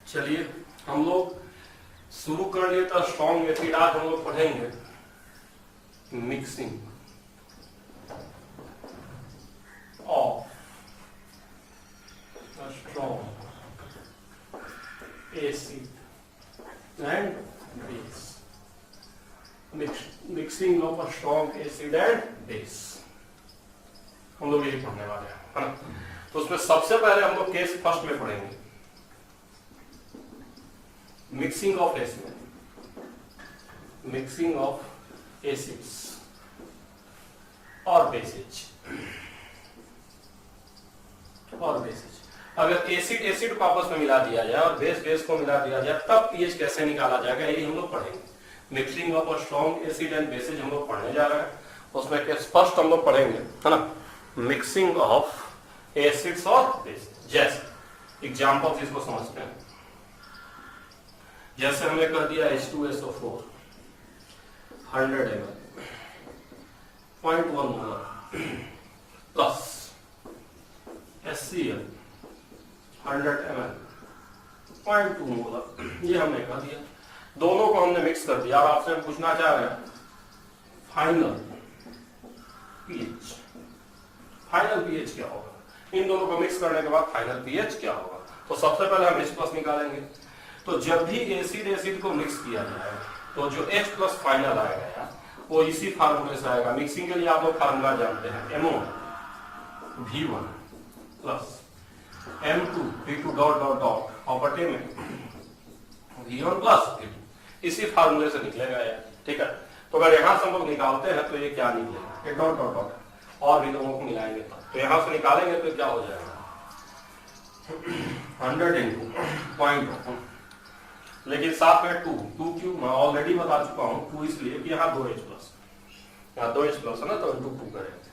चलिए हम लोग शुरू कर लिए था स्ट्रॉन्ग एसिड। आज हम लोग पढ़ेंगे mixing of strong acid and base. Mixing of a strong acid and base हम लोग यही पढ़ने वाले हैं, है ना। तो उसमें सबसे पहले हम लोग केस फर्स्ट में पढ़ेंगे mixing of acid, mixing of acids और बेसिज। अगर एसिड एसिड को आपस में मिला दिया जाए और बेस बेस को मिला दिया जाए तब पीएच कैसे निकाला जाएगा, यही हम लोग पढ़ेंगे। Mixing of a strong acid and bases हम लोग पढ़ने जा रहे हैं। उसमें केस फर्स्ट हम लोग पढ़ेंगे, है ना, मिक्सिंग ऑफ एसिड्स और बेसिज। जैसे एग्जांपल्स इसको समझते हैं। जैसे हमने कर दिया H2SO4 100 ml 0.1 molar plus HCl 100 ml 0.2 molar, ये हमने कर दिया। दोनों को हमने मिक्स कर दिया। और आपसे हम पूछना चाह रहे हैं फाइनल पीएच। फाइनल पीएच क्या होगा? इन दोनों को मिक्स करने के बाद फाइनल पीएच क्या होगा? तो सबसे पहले हम H+ निकालेंगे। तो जब भी एसिड एसिड को मिक्स किया जाए तो जो H+ फाइनल आएगा यार वो इसी फार्मूले से आएगा। मिक्सिंग के लिए आप लोग फार्मूला जानते हैं, MO V1 plus M2 V2 dot dot dot और बटे में V1 प्लस V2, इसी फार्मूले से निकलेगा यार, ठीक है। तो अगर यहां से हम लोग निकालते हैं तो ये क्या निकलेगा, ये डॉट डॉट डॉट और भी दोनों को मिलाएंगे तो यहां से निकालेंगे तो क्या हो जाएगा 100 into 0.1, लेकिन साथ में 2 क्यों, मैं ऑलरेडी बता चुका हूं 2 इसलिए कि यहाँ 2H+, यहाँ 2H+ है ना, तो 2 करेंगे।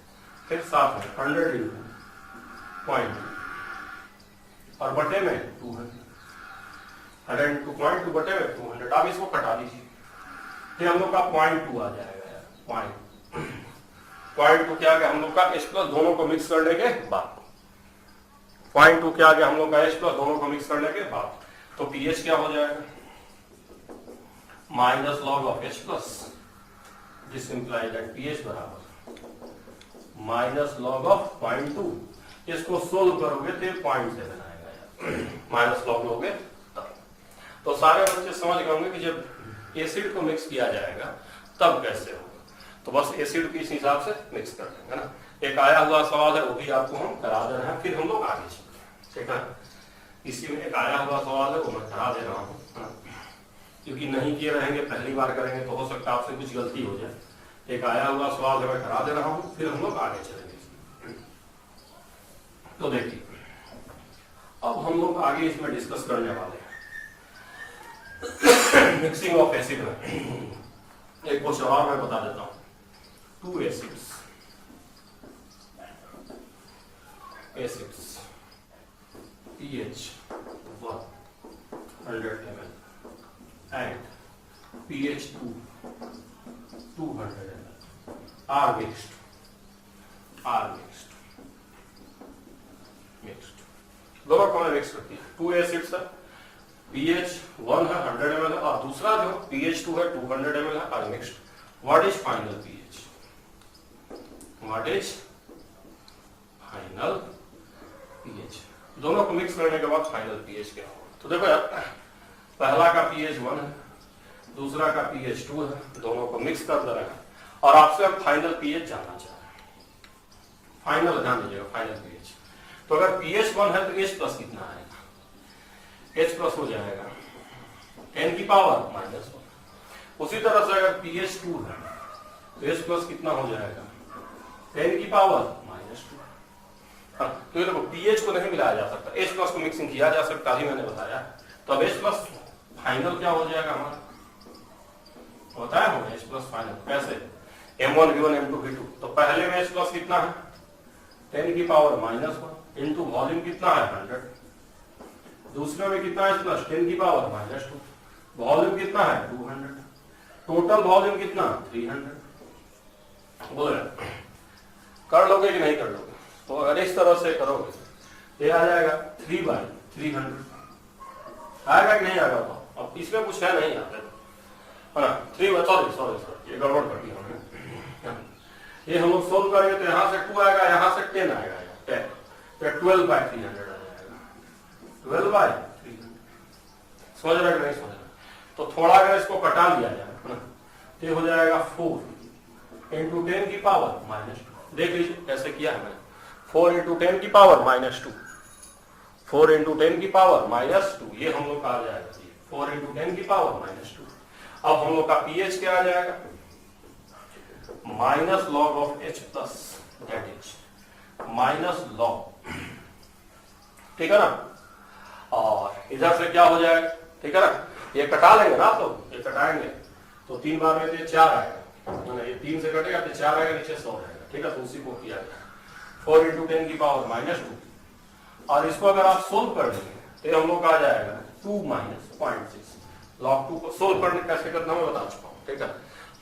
फिर साथ में 100 into 0.2 और बटे में 200, 100 into 0.2 बटे में 200। आप इसको कटा दीजिए, फिर हम लोग का 0.2 आ जाएगा यार। 0.2 क्या आ गया हम लोग का H+ दोनों को मिक्स करने के बाद। 0.2 क्या आ गया हम लोग का H+ दोनों को मिक्स करने के बाद। तो पीएच क्या हो जाएगा, minus log of H+, this implies that pH बराबर माइनस लॉग ऑफ 0.2। इसको सोल्व करोगे तो 0.7 आएगा यार, माइनस लॉग लोगे तब। तो सारे बच्चे समझ गए होंगे कि जब एसिड को मिक्स किया जाएगा तब कैसे होगा। तो बस एसिड को इस हिसाब से मिक्स कर देंगे ना। एक आया हुआ सवाल है वो भी आपको हम करा दे रहे हैं, फिर हम लोग आगे चलते हैं, ठीक है। इसी में एक आया हुआ सवाल है वो मैं करा दे रहा हूँ, क्योंकि नहीं किए रहेंगे पहली बार करेंगे तो हो सकता है आपसे कुछ गलती हो जाए। एक आया हुआ सवाल है मैं करा दे रहा हूँ, फिर हम लोग आगे चलेंगे। तो देखिए अब हम लोग आगे इसमें डिस्कस करने वाले हैं मिक्सिंग ऑफ एसिड में। एक क्वेश्चन और मैं बता देता हूँ। 2 acids pH 100 ml and pH 200 ml are mixed दोनों को मिक्स करती है। 2 एसिड्स है, pH 1 है 100 ml है और दूसरा जो pH 2 है 200 ml है, are mixed. What is final pH? What is final pH? दोनों को मिक्स करने के बाद फाइनल पीएच क्या होगा। तो देखो यार, पहला का pH 1 है, दूसरा का pH 2 है, दोनों को मिक्स कर दे रहे हैं और आपसे हम फाइनल पीएच जानना चाह रहे हैं। फाइनल ध्यान दीजिएगा, फाइनल पीएच। तो अगर pH 1 है तो H+ कितना आएगा, H+ हो जाएगा 10 की पावर -1। उसी तरह से अगर pH 2 है तो H+ कितना हो जाएगा 10 की पावर -2। तो ये देखो pH को नहीं मिलाया जा सकता, H+ को मिक्सिंग किया जा सकता ही मैंने बताया। तो अब H+ फाइनल क्या हो जाएगा हमारा, बताया होगा H+ फाइनल कैसे, M1 V1 M2 V2। तो पहले में H+ कितना है 10 की पावर -1 इंटू वॉल्यूम कितना है 100, दूसरे में कितना है H+ 10 की पावर -2, वॉल्यूम कितना है 200, टोटल वॉल्यूम कितना 300। बोल रहे कर लोगे कि नहीं कर लोगे? तो अगर इस तरह से करोगे ये आ जाएगा 3/300 आएगा कि नहीं आएगा? तो अब इसमें कुछ है नहीं यहाँ पे, है ना। 3 सॉरी ये गड़बड़ कर दिया हमने। ये हम लोग सोल्व करेंगे तो यहाँ से 2 आएगा, यहाँ से 10 आएगा, 10 तो 12/300 आ जाएगा। 12/300 समझ रहे कि नहीं समझ रहे? तो थोड़ा अगर इसको कटा लिया जाए तो हो जाएगा 4 × 10 की पावर -2। देख लीजिए कैसे किया है मैंने। 4 × 10 की पावर -2, 4 × 10 की पावर -2, ये हम लोग का आ जाएगा 4 × 10 की पावर -2। अब हम लोग का pH क्या आ जाएगा? -log of H plus, that is -log, ठीक है ना। और इधर से क्या हो जाएगा, ठीक है ना, ये कटा लेंगे ना आप लोग, ये कटाएंगे तो 3 बार में ये 4 आएगा, ये 3 से कटेगा तो 4 आएगा, नीचे 100 रहेगा, ठीक है। तो उसी को किया जाएगा 4 × 10 की पावर -2। और इसको अगर आप सोल्व कर देंगे तो हम लोग का आ जाएगा 2 - 0.6। log 2 को सोल्व करने कैसे करना मैं बता चुका हूँ, ठीक है।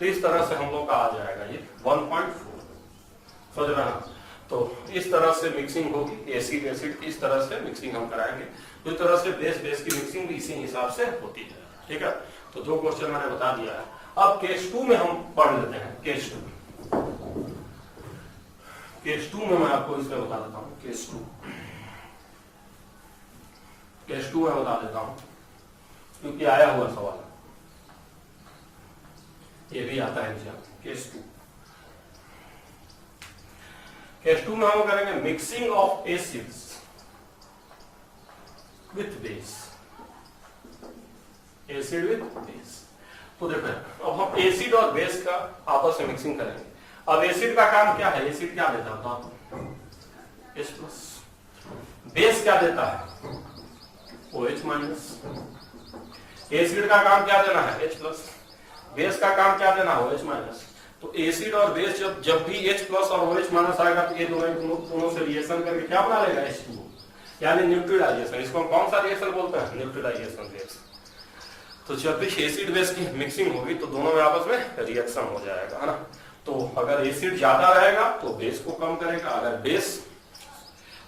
तो इस तरह से हम लोग का आ जाएगा ये 1.4, समझ रहे हैं। तो इस तरह से मिक्सिंग होगी, एसिड एसिड की इस तरह से मिक्सिंग हम कराएंगे। तो इस तरह से बेस बेस की मिक्सिंग भी इसी हिसाब से होती है, ठीक है। तो 2 क्वेश्चन मैंने बता दिया है। अब केस 2 में हम पढ़ लेते हैं। केस 2 में मैं आपको इसमें बता देता हूँ। केस 2 में बता देता हूँ क्योंकि आया हुआ सवाल ये भी आता है एग्जाम। केस 2 में हम करेंगे mixing of acids with base, acid with base. तो देखो अब हम एसिड और बेस का आपस में मिक्सिंग करेंगे। अब एसिड का काम क्या है? एसिड क्या देता है आपको? H+। बेस क्या देता है? OH-। एसिड का काम क्या देना है? H+। बेस का काम क्या देना है? OH-। तो एसिड और बेस जब भी H+ और OH- आएगा तो ये दोनों से रिएक्शन करके क्या बना लेगा? H2, यानी न्यूट्रलाइजेशन। इसको हम कौन सा रिएक्शन बोलते हैं? Neutralisation reaction. तो जब भी एसिड बेस की मिक्सिंग होगी तो दोनों में आपस में रिएक्शन हो जाएगा, है ना। तो अगर एसिड ज्यादा रहेगा तो बेस को कम करेगा,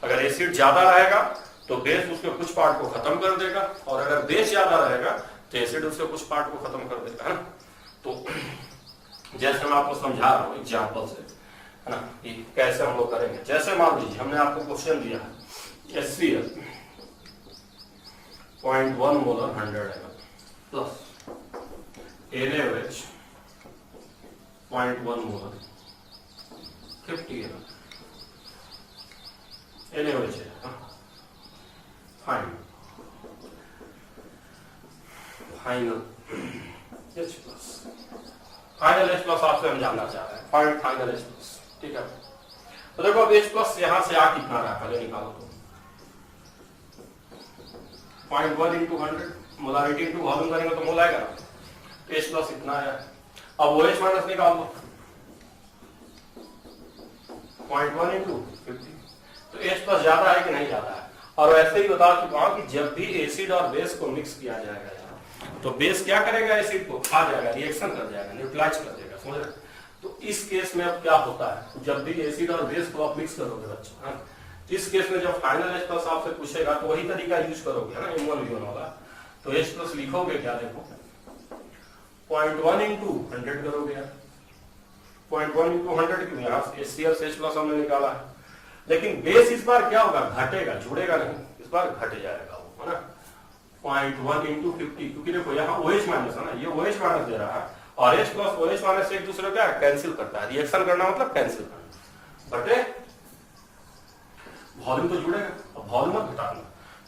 अगर एसिड ज्यादा रहेगा तो बेस उसके कुछ पार्ट को खत्म कर देगा, और अगर बेस ज्यादा रहेगा तो एसिड उसके कुछ पार्ट को खत्म कर देगा, है ना। तो जैसे मैं आपको समझा रहा हूँ एग्जाम्पल से, है ना, कि कैसे हम लोग करेंगे। जैसे मान लीजिए हमने आपको क्वेश्चन दिया है HCl 0.1 molar 100 ml plus NaOH 0.1 molar 50 ml। NaOH है फाइनल H+। फाइनल H+ आपसे हम जानना चाह रहे हैं, फाइनल H+, ठीक है। तो देखो अब H+ यहां से आ कितना रहा है पहले निकालो तो 0.1 × 100 मोलारिटी इंटू वॉल्यूम करेंगे तो मोल आएगा ना। H+ इतना है। अब OH- निकाल दो 0.1 × 50। तो H+ ज्यादा है कि नहीं ज्यादा है? और वैसे ही बता चुका हूं कि जब भी एसिड और बेस को मिक्स किया जाएगा तो बेस क्या करेगा? एसिड को खा जाएगा, रिएक्शन कर जाएगा, न्यूट्रलाइज कर देगा, समझ रहे। तो इस केस में अब क्या होता है, जब भी एसिड और बेस को आप मिक्स करोगे बच्चों, इस केस में जब फाइनल H+ आपसे पूछेगा तो वही तरीका यूज करोगे ना, M1V1 वाला। तो H+ लिखोगे क्या? देखो 0.1 × 100 करोगे यार। 0.1 × 100 क्यों? यहाँ HCl से H+ हमने निकाला है, लेकिन बेस इस बार क्या होगा? घटेगा, जुड़ेगा नहीं, इस बार घट जाएगा वो, है ना। 0.1 × 50, क्योंकि देखो यहाँ OH- है ना, ये OH- दे रहा है, और H+ OH- से एक दूसरे क्या कैंसिल करता है। रिएक्शन करना मतलब कैंसिल करना, बटे वॉल्यूम तो जुड़ेगा। अब वॉल्यूम मत घटाना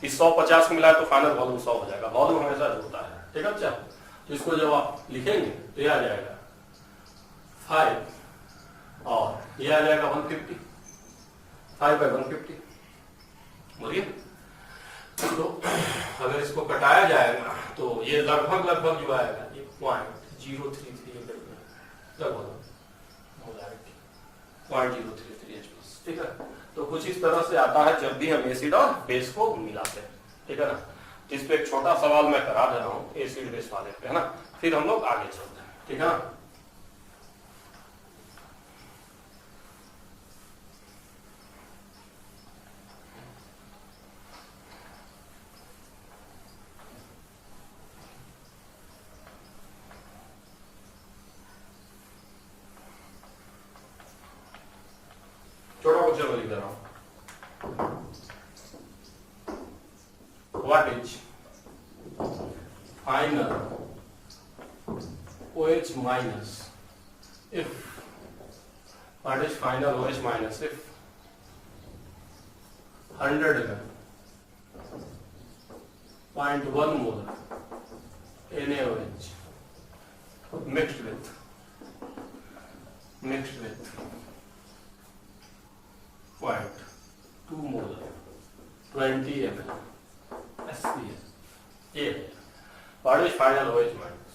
कि 150 मिला तो फाइनल वॉल्यूम 100 हो जाएगा, वॉल्यूम हमेशा जुड़ता है, ठीक है बच्चा। तो इसको जब आप लिखेंगे तो ये आ जाएगा 5 और ये आ जाएगा 150, 5/150, बोलिए। तो अगर इसको कटाया जाएगा तो ये लगभग जो आएगा ये 0.033 लगभग 0.033 H+, ठीक है। तो कुछ इस तरह से आता है जब भी हम एसिड और बेस को मिलाते हैं, ठीक है ना। इस पे एक छोटा सवाल मैं करा दे रहा हूँ एसिड बेस वाले पे, है ना, फिर हम लोग आगे चलते हैं, ठीक है ना। क्वेश्चन में लिख दे रहा हूं, what is final OH minus if what is final OH minus if 100 ml 0.1 molar NaOH mixed with 0.2 molar 20 ml SCl. Yeah. What is final OH minus?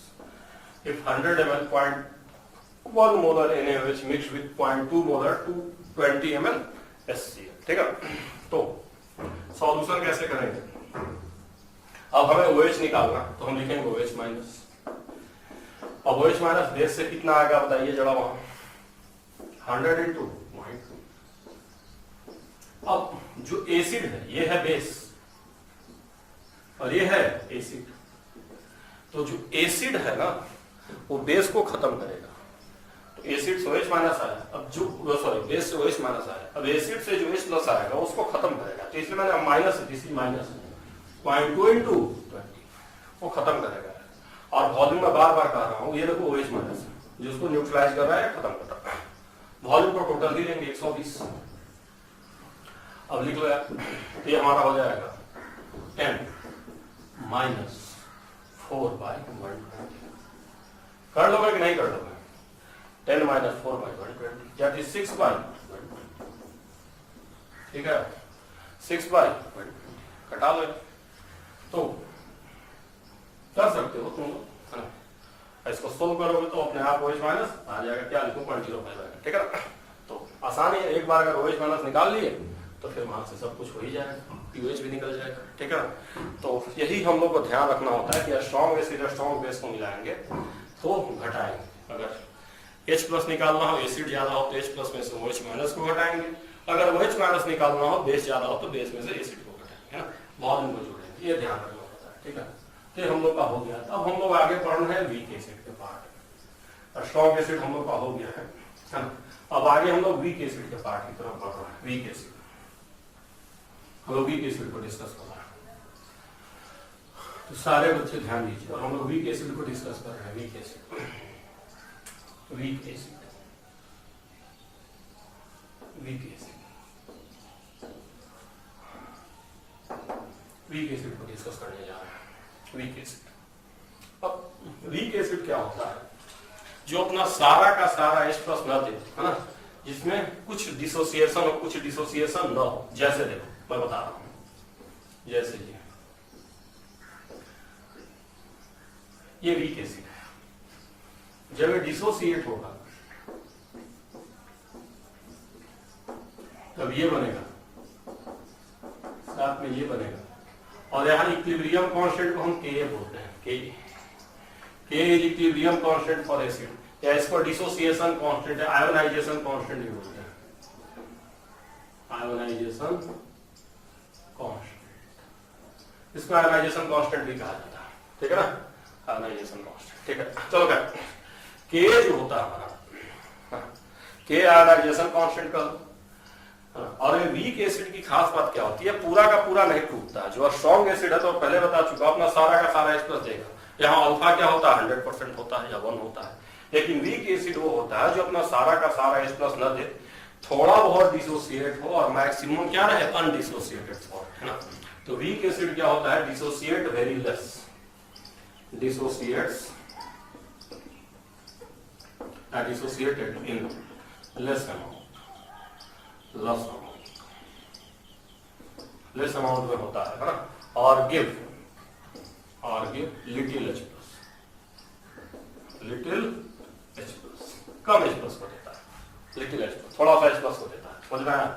If 100 ml 0.1 molar NaOH mixed with 0.2 molar to 20 ml SCl. ठीक है, तो solution कैसे करेंगे? अब हमें OH निकालना, तो हम लिखेंगे OH माइनस। अब OH माइनस बेस से कितना आएगा बताइए जरा वहां, 100 into 0.2। अब जो एसिड है ये है बेस और ये है एसिड, तो जो एसिड है ना वो बेस को खत्म करेगा, तो एसिड से OH माइनस आया, अब जो बेस से OH माइनस आया, अब एसिड से जो H प्लस आएगा उसको खत्म करेगा, तो इसलिए मैंने माइनस है, इसलिए माइनस 0.2 into 20 वो खत्म करेगा। और वॉल्यूम में बार बार कह रहा हूं, ये देखो OH माइनस जिसको न्यूट्रलाइज कर रहा है, खत्म कर रहा है। वॉल्यूम को टोटल ही लेंगे 120। अब लिख लो यार, ये हमारा हो जाएगा 10 minus 4/120। कर लोगे कि नहीं कर लोगे? 10 minus 4/120 that is 6/120। ठीक है, 6/120 कटा लो, तो कर सकते हो तुम, है ना? इसको सोल्व करोगे तो अपने आप OH माइनस आ जाएगा, क्या लिखूं 0.05 आएगा। ठीक है, तो आसानी है, एक बार अगर OH माइनस निकाल लिए तो फिर वहां से सब कुछ हो ही जाएगा, pH भी निकल जाएगा। ठीक है, तो यही हम लोग को ध्यान रखना होता है कि स्ट्रॉन्ग एसिड स्ट्रॉन्ग बेस को मिलाएंगे तो घटाएंगे। अगर H प्लस निकालना हो, एसिड ज्यादा हो तो H प्लस में से OH माइनस को घटाएंगे, अगर OH माइनस निकालना हो बेस ज्यादा हो तो बेस में से एसिड को घटाएंगे, है ना, वॉल्यूम को जोड़ेंगे, ये ध्यान रखना होता है। ठीक है, तो हम लोग का हो गया। अब हम लोग आगे पढ़ रहे हैं वीक एसिड के पार्ट, स्ट्रॉन्ग एसिड हम लोग का हो गया है ना। अब आगे हम लोग वीक एसिड के पार्ट की तरफ बढ़ रहे हैं। वीक एसिड, हम लोग वीक एसिड को डिस्कस कर रहे हैं, तो सारे बच्चे ध्यान दीजिए, और हम लोग वीक एसिड को डिस्कस कर रहे हैं। Week acid, week acid, week acid, weak acid को डिस्कस करने जा रहे हैं। वीक एसिड, अब वीक एसिड क्या होता है? जो अपना सारा का सारा H प्लस न दे, है ना, जिसमें कुछ डिसोसिएशन हो, कुछ डिसोसिएशन न हो। जैसे देखो मैं बता रहा हूं, जैसे ये वीक एसिड है, जब ये डिसोसिएट होगा तब ये बनेगा, साथ में ये बनेगा, और यहाँ इक्विलिब्रियम कांस्टेंट को हम Ka बोलते हैं। K is equilibrium constant for acid, या इसको डिसोसिएशन कांस्टेंट है, आयोनाइजेशन कांस्टेंट भी बोलते हैं, आयोनाइजेशन कांस्टेंट, इसको आयोनाइजेशन कांस्टेंट भी कहा जाता है। ठीक है ना, आयोनाइजेशन कांस्टेंट। ठीक है, चलो क्या K जो होता है हमारा, K आयोनाइजेशन कांस्टेंट का। और ये वीक एसिड की खास बात क्या होती है, पूरा का पूरा नहीं टूटता है। जो स्ट्रॉन्ग एसिड है तो पहले बता चुका, अपना सारा का सारा H प्लस देगा, यहाँ अल्फा क्या होता है 100% होता है या 1 होता है। लेकिन वीक एसिड वो होता है जो अपना सारा का सारा H प्लस न दे, थोड़ा बहुत डिसोसिएट हो, और मैक्सिमम क्या रहे अनडिसोसिएटेड फॉर्म, है ना। तो वीक एसिड क्या होता है, dissociate very less, dissociates dissociated in less amount में होता है ना, और give little H plus, little H plus, कम H प्लस को देता है, लिटिल H प्लस, थोड़ा सा H प्लस को देता है, समझ रहे हैं।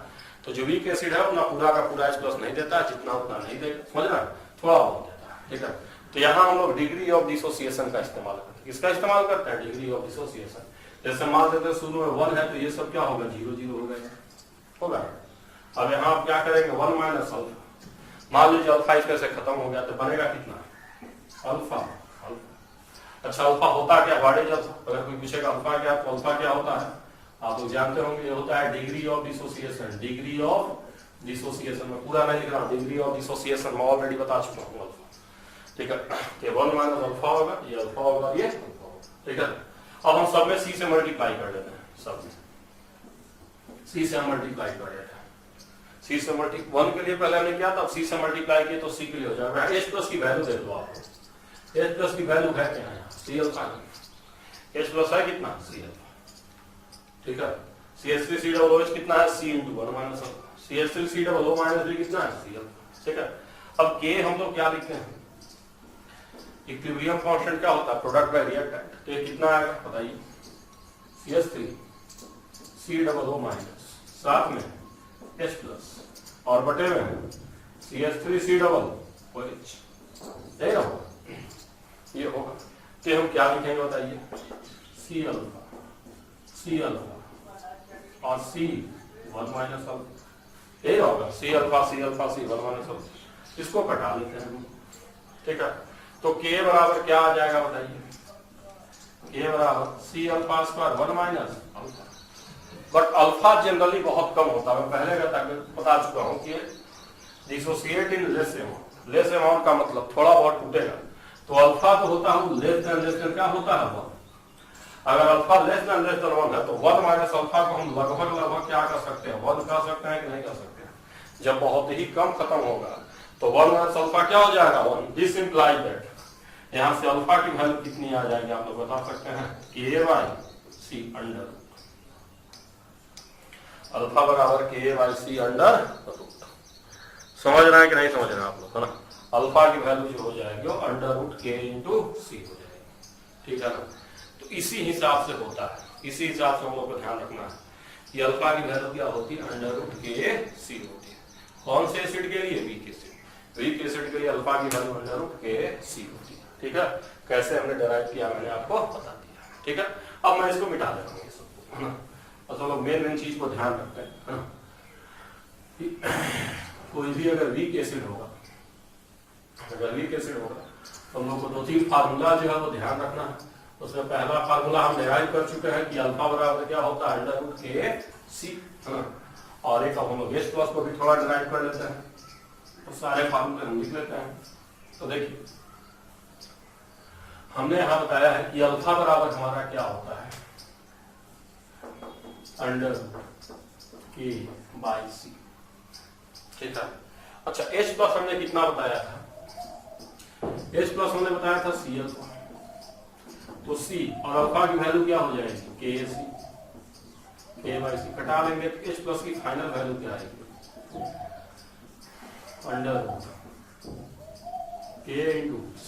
तो जो वीक एसिड है अपना पूरा का पूरा H प्लस नहीं देता, जितना उतना नहीं देगा, समझ रहे हैं, थोड़ा बहुत देता है। ठीक है, तो यहाँ हम लोग डिग्री ऑफ डिसोसिएशन का इस्तेमाल करते हैं। किसका इस्तेमाल करते हैं? Degree of dissociation. जैसे मान लेते हैं शुरू में 1 है तो ये सब क्या होगा, 0 0 हो गया होगा। अब यहाँ आप क्या करेंगे, 1 माइनस अल्फा, मान लीजिए अल्फा इसमें से खत्म हो गया तो बनेगा कितना, अल्फा। अच्छा अल्फा होता क्या, व्हाट इज अल्फा? अगर कोई पूछेगा अल्फा क्या, तो अल्फा क्या होता है, आप लोग जानते होंगे ये होता है degree of dissociation. Degree of dissociation में पूरा नहीं लिख रहा हूँ, डिग्री ऑफ डिसोसिएशन मैं ऑलरेडी बता चुका हूँ अल्फा। ठीक है, ये 1 माइनस अल्फा होगा, ये अल्फा होगा, ये ठीक है। अब हम सब में सी से मल्टीप्लाई कर लेते हैं, सब में सी से हम मल्टीप्लाई कर लेते हैं। सी से मल्टीप्लाई 1 के लिए पहले हमने किया था, अब सी से मल्टीप्लाई किया तो सी के लिए हो जाएगा। एच प्लस की वैल्यू दे दो आपको, एच प्लस की वैल्यू है क्या है, सी अल्फा। एच प्लस है कितना, सी अल्फा। ठीक है, CH3COOH कितना है, C into 1 minus alpha. CH3COO minus भी कितना है, C अल्फा। ठीक है, अब K हम लोग क्या लिखते हैं, इक्विलिब्रियम कांस्टेंट क्या होता है, प्रोडक्ट बाय रिएक्टेंट। तो ये कितना आएगा बताइए, CH3COO माइनस, साथ में H प्लस और बटे में CH3COOH, यही होगा, ये होगा। तो हम क्या लिखेंगे बताइए, C अल्फा, C अल्फा और C 1 माइनस अल्फा, यही होगा। C alpha C 1 minus alpha, इसको कटा लेते हैं हम। ठीक है, तो K बराबर क्या आ जाएगा बताइए, K बराबर C alpha square 1 minus alpha. But alpha generally बहुत कम होता है, मैं पहले बता चुका हूं कि डिसोसिएट इन लेस अमाउंट। लेस अमाउंट का मतलब थोड़ा बहुत टूटेगा, तो अल्फा तो होता है लेस देन क्या होता है 1। अगर अल्फा लेस देन 1 है तो 1 माइनस अल्फा को हम लगभग क्या कर सकते हैं, 1 कर सकते हैं कि नहीं कर सकते हैं। जब बहुत ही कम खत्म होगा तो 1 माइनस अल्फा क्या हो जाएगा, 1। दिस इंप्लाइज दैट यहां से अल्फा की वैल्यू कितनी आ जाएगी, आप लोग बता सकते हैं, K/C अंडर अल्फा बराबर K/C अंडर रूट। समझ रहे हैं कि नहीं समझ रहे हैं आप लोग, है ना। अल्फा की वैल्यू जो हो जाएगी वो अंडर रूट K इंटू सी हो जाएगी। ठीक है ना, तो इसी हिसाब से होता है, इसी हिसाब से हम लोग को ध्यान रखना है कि अल्फा की वैल्यू क्या होती है, अंडर रूट K/C होती है। कौन से एसिड के लिए, वीक एसिड। वीक एसिड के लिए अल्फा की वैल्यू अंडर रूट K/C होती है। ठीक है, कैसे हमने डिराइव किया मैंने आपको बता दिया। ठीक है, अब मैं इसको मिटा देता हूँ, है ना। और सब लोग मेन चीज को ध्यान रखते हैं, है ना। कोई भी अगर वीक एसिड होगा, अगर वीक एसिड होगा तो हम लोग को 2-3 फार्मूला जो है वो ध्यान रखना है। उसमें पहला फार्मूला हम डिराइव कर चुके हैं कि अल्फा बराबर क्या होता है, अंडर रूट K/C, है ना। और एक अब हम लोग H प्लस को भी थोड़ा डिराइव कर लेते हैं, तो सारे फार्मूले हम लिख लेते हैं। तो देखिए हमने यहां बताया है कि अल्फा बराबर हमारा क्या होता है, अंडर K/C। ठीक है, अच्छा H प्लस हमने कितना बताया था, H प्लस हमने बताया था C अल्फा, तो C और अल्फा की वैल्यू क्या हो जाएगी, K/C कटा लेंगे तो H प्लस की फाइनल वैल्यू क्या आएगी, under K into C।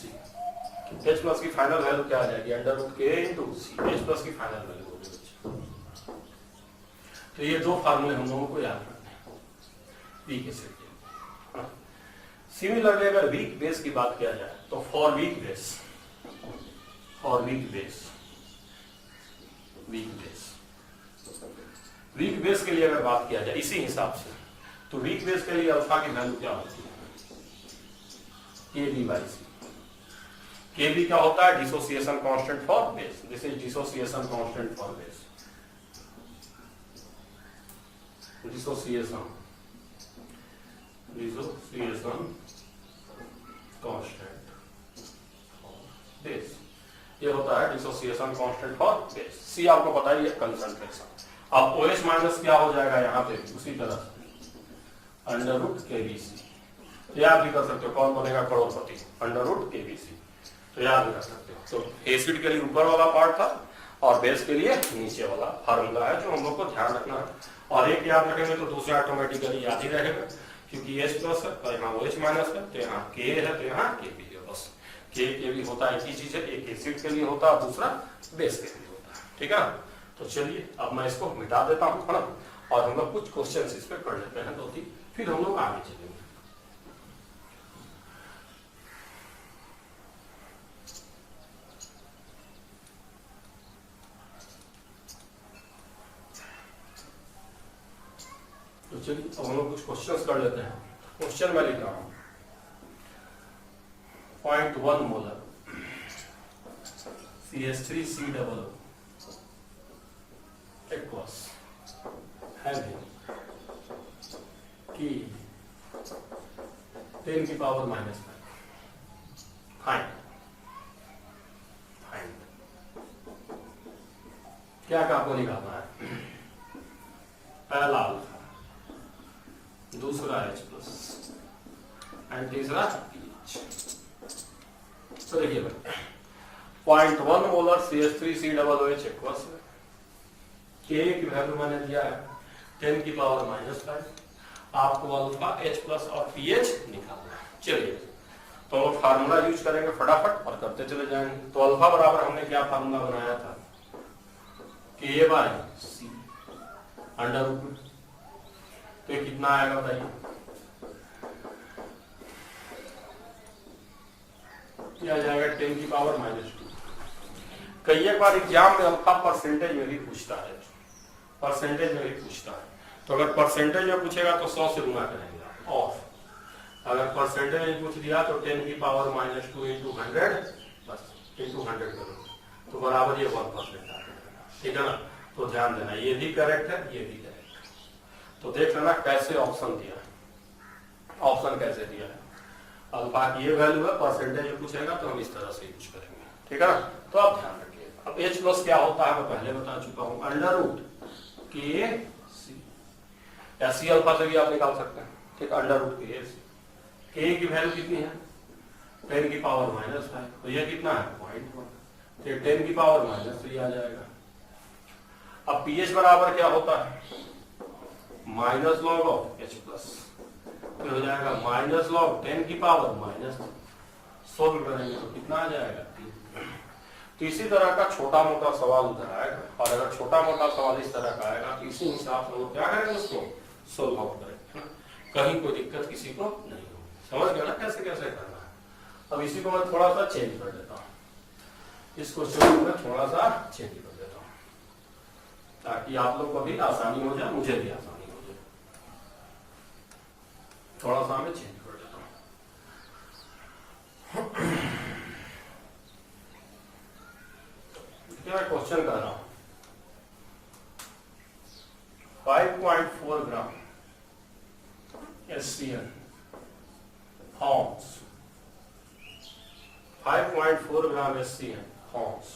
H plus की फाइनल वैल्यू क्या आ जाएगी, under root K into C। H plus की फाइनल वैल्यू होगी। तो ये 2 फार्मूले हम लोगों को याद रखने हैं वीक एसिड के। सिमिलरली अगर वीक बेस की बात किया जाए तो फॉर वीक बेस के लिए अगर बात किया जाए इसी हिसाब से, तो वीक बेस के लिए अल्फा की वैल्यू क्या होती है, Kb/C। Kb क्या होता है, dissociation constant for base. This is dissociation constant for base, dissociation constant for base, ये होता है डिसोसिएशन कांस्टेंट फॉर बेस। सी आपको पता ही है कंसंट्रेशन। अब OH माइनस क्या हो जाएगा यहाँ पे, उसी तरह अंडर रूट Kbc। तो याद भी कर सकते हो कौन बनेगा करोड़पति, अंडर रूट Kbc। तो याद भी कर सकते हो। तो एसिड के लिए ऊपर वाला पार्ट था और बेस के लिए नीचे वाला फार्मूला है जो हम लोग को ध्यान रखना है। और एक याद रखेंगे तो दूसरा ऑटोमेटिकली याद ही रहेगा, क्योंकि H प्लस है तो यहाँ OH माइनस है, तो यहाँ K है तो यहाँ Kb है। बस Kb होता है, एक ही चीज है, एक एसिड के लिए होता है, दूसरा बेस के लिए होता है। ठीक है, तो चलिए अब मैं इसको मिटा देता हूँ, है ना। और हम लोग कुछ क्वेश्चन इस पे कर लेते हैं 2-3, फिर हम लोग आगे चलेंगे। तो चलिए अब हम लोग कुछ क्वेश्चंस कर लेते हैं। क्वेश्चन मैं लिख रहा हूं, 0.1 मोलर CH3COO इक्वल्स हैविंग की 10 की पावर -5 फाइंड क्या का आपको निकालना है? पहला अल्फा, दूसरा H प्लस एंड तीसरा pH। तो देखिए भाई 0.1 मोलर CH3COOH इक्वल्स के की वैल्यू मैंने दिया है 10 की पावर -5। आपको अल्फा H प्लस और pH निकालना है। चलिए तो हम फार्मूला यूज करेंगे फटाफट और करते चले जाएंगे। तो अल्फा बराबर हमने क्या फार्मूला बनाया था? K/C अंडर रूट में। तो ये कितना आएगा बताइए? क्या आ जाएगा? 10 की पावर -2। कई एक बार एग्जाम में अल्फा परसेंटेज में भी पूछता है, परसेंटेज में भी पूछता है। तो अगर परसेंटेज में पूछेगा तो 100 से गुना करेंगे और अगर परसेंटेज में पूछ दिया तो 10 की पावर -2 इंटू 100 बस इंटू 100 करो तो बराबर ये 1% आ जाएगा। ठीक है ना? तो ध्यान देना ये भी करेक्ट है, ये भी करेक्ट है। तो देख लेना कैसे ऑप्शन दिया है, ऑप्शन कैसे दिया है। अल्फा की ये वैल्यू है, परसेंटेज में पूछेगा तो हम इस तरह से यूज करेंगे। ठीक है ना? तो आप ध्यान रखिए। अब H प्लस क्या होता है मैं पहले बता चुका हूं, अंडर रूट KC या C अल्फा से भी आप निकाल सकते हैं। ठीक, अंडर रूट KC। K की वैल्यू कितनी है? 10 की पावर -5। तो ये कितना है? 0.1। तो 10 की पावर -3 आ जाएगा। अब pH बराबर क्या होता है? Minus log of H plus. तो हो जाएगा माइनस लॉग 10 की पावर -3। सोल्व करेंगे तो कितना आ जाएगा? 3। तो इसी तरह का छोटा मोटा सवाल उधर आएगा और अगर छोटा मोटा सवाल इस तरह का आएगा तो इसी हिसाब से लोग क्या करेंगे? उसको सोल्व आउट करेंगे। कहीं कोई दिक्कत किसी को नहीं होगी। समझ गया ना कैसे कैसे करना है? अब इसी को मैं थोड़ा सा चेंज कर देता हूँ, इस क्वेश्चन को मैं थोड़ा सा चेंज कर देता हूँ ताकि आप लोग को भी आसानी हो जाए, मुझे भी आसानी हो जाए। थोड़ा सा मैं चेंज कर देता हूँ। मैं क्वेश्चन कर रहा हूं 5.4 ग्राम SCN horns, 5.4 gram SCN horns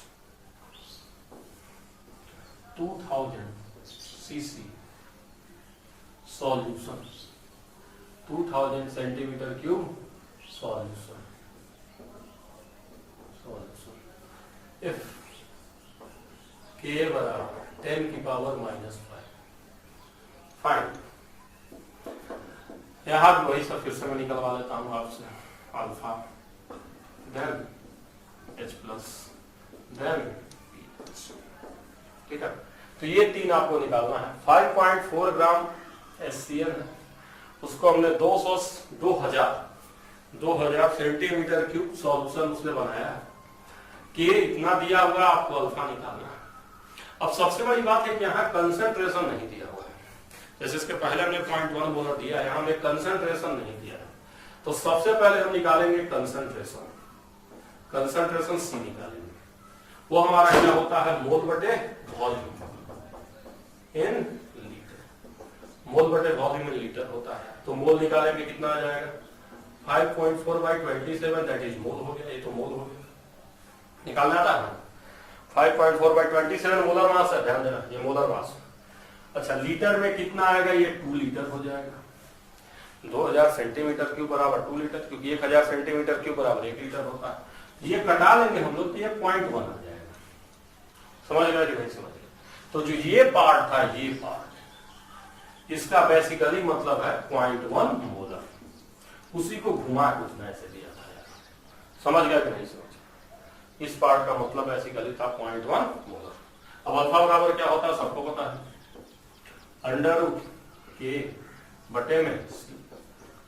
2000 cc solution, 2000 centimetre cube solution. If K बराबर 10 की पावर -5 फाइंड। यहां भी वही सब फिर से मैं निकलवा लेता हूं आपसे। Alpha then H plus then pH। ठीक है? तो ये 3 आपको निकालना है। 5.4 ग्राम SCN है, उसको हमने 2000 सेंटीमीटर क्यूब सॉल्यूशन उसने बनाया है। K इतना दिया हुआ, आपको अल्फा निकालना है। अब सबसे बड़ी बात है कि यहाँ कंसंट्रेशन नहीं दिया हुआ है। जैसे इसके पहले हमने 0.1 मोलर दिया है, यहाँ हमें कंसंट्रेशन नहीं दिया है। तो सबसे पहले हम निकालेंगे कंसंट्रेशन, कंसंट्रेशन C निकालेंगे। वो हमारा क्या होता है? मोल बटे वॉल्यूम इन लीटर, मोल बटे वॉल्यूम इन लीटर होता है। तो मोल निकालेंगे कितना आ जाएगा? 5.4/27 दैट इज मोल हो गया। ये तो मोल हो गया, निकालना आता है। 5.4/27 मोलर मास है, ध्यान देना ये मोलर मास। अच्छा लीटर में कितना आएगा? ये 2 लीटर हो जाएगा। 2000 सेंटीमीटर क्यूब बराबर 2 लीटर, क्योंकि 1000 सेंटीमीटर क्यूब बराबर 1 लीटर होता है। ये कटा लेंगे हम लोग तो ये 0.1 आ जाएगा। समझ गया कि नहीं समझ गया? तो जो ये पार्ट था, ये पार्ट इसका बेसिकली मतलब है 0.1 मोलर, उसी को घुमा के उसने ऐसे दिया था। समझ गया कि नहीं समझ? इस पार्ट का मतलब बेसिकली था 0.1 मोलर। अब अल्फा बराबर क्या होता है सबको पता है, अंडर रूट K बटे में C।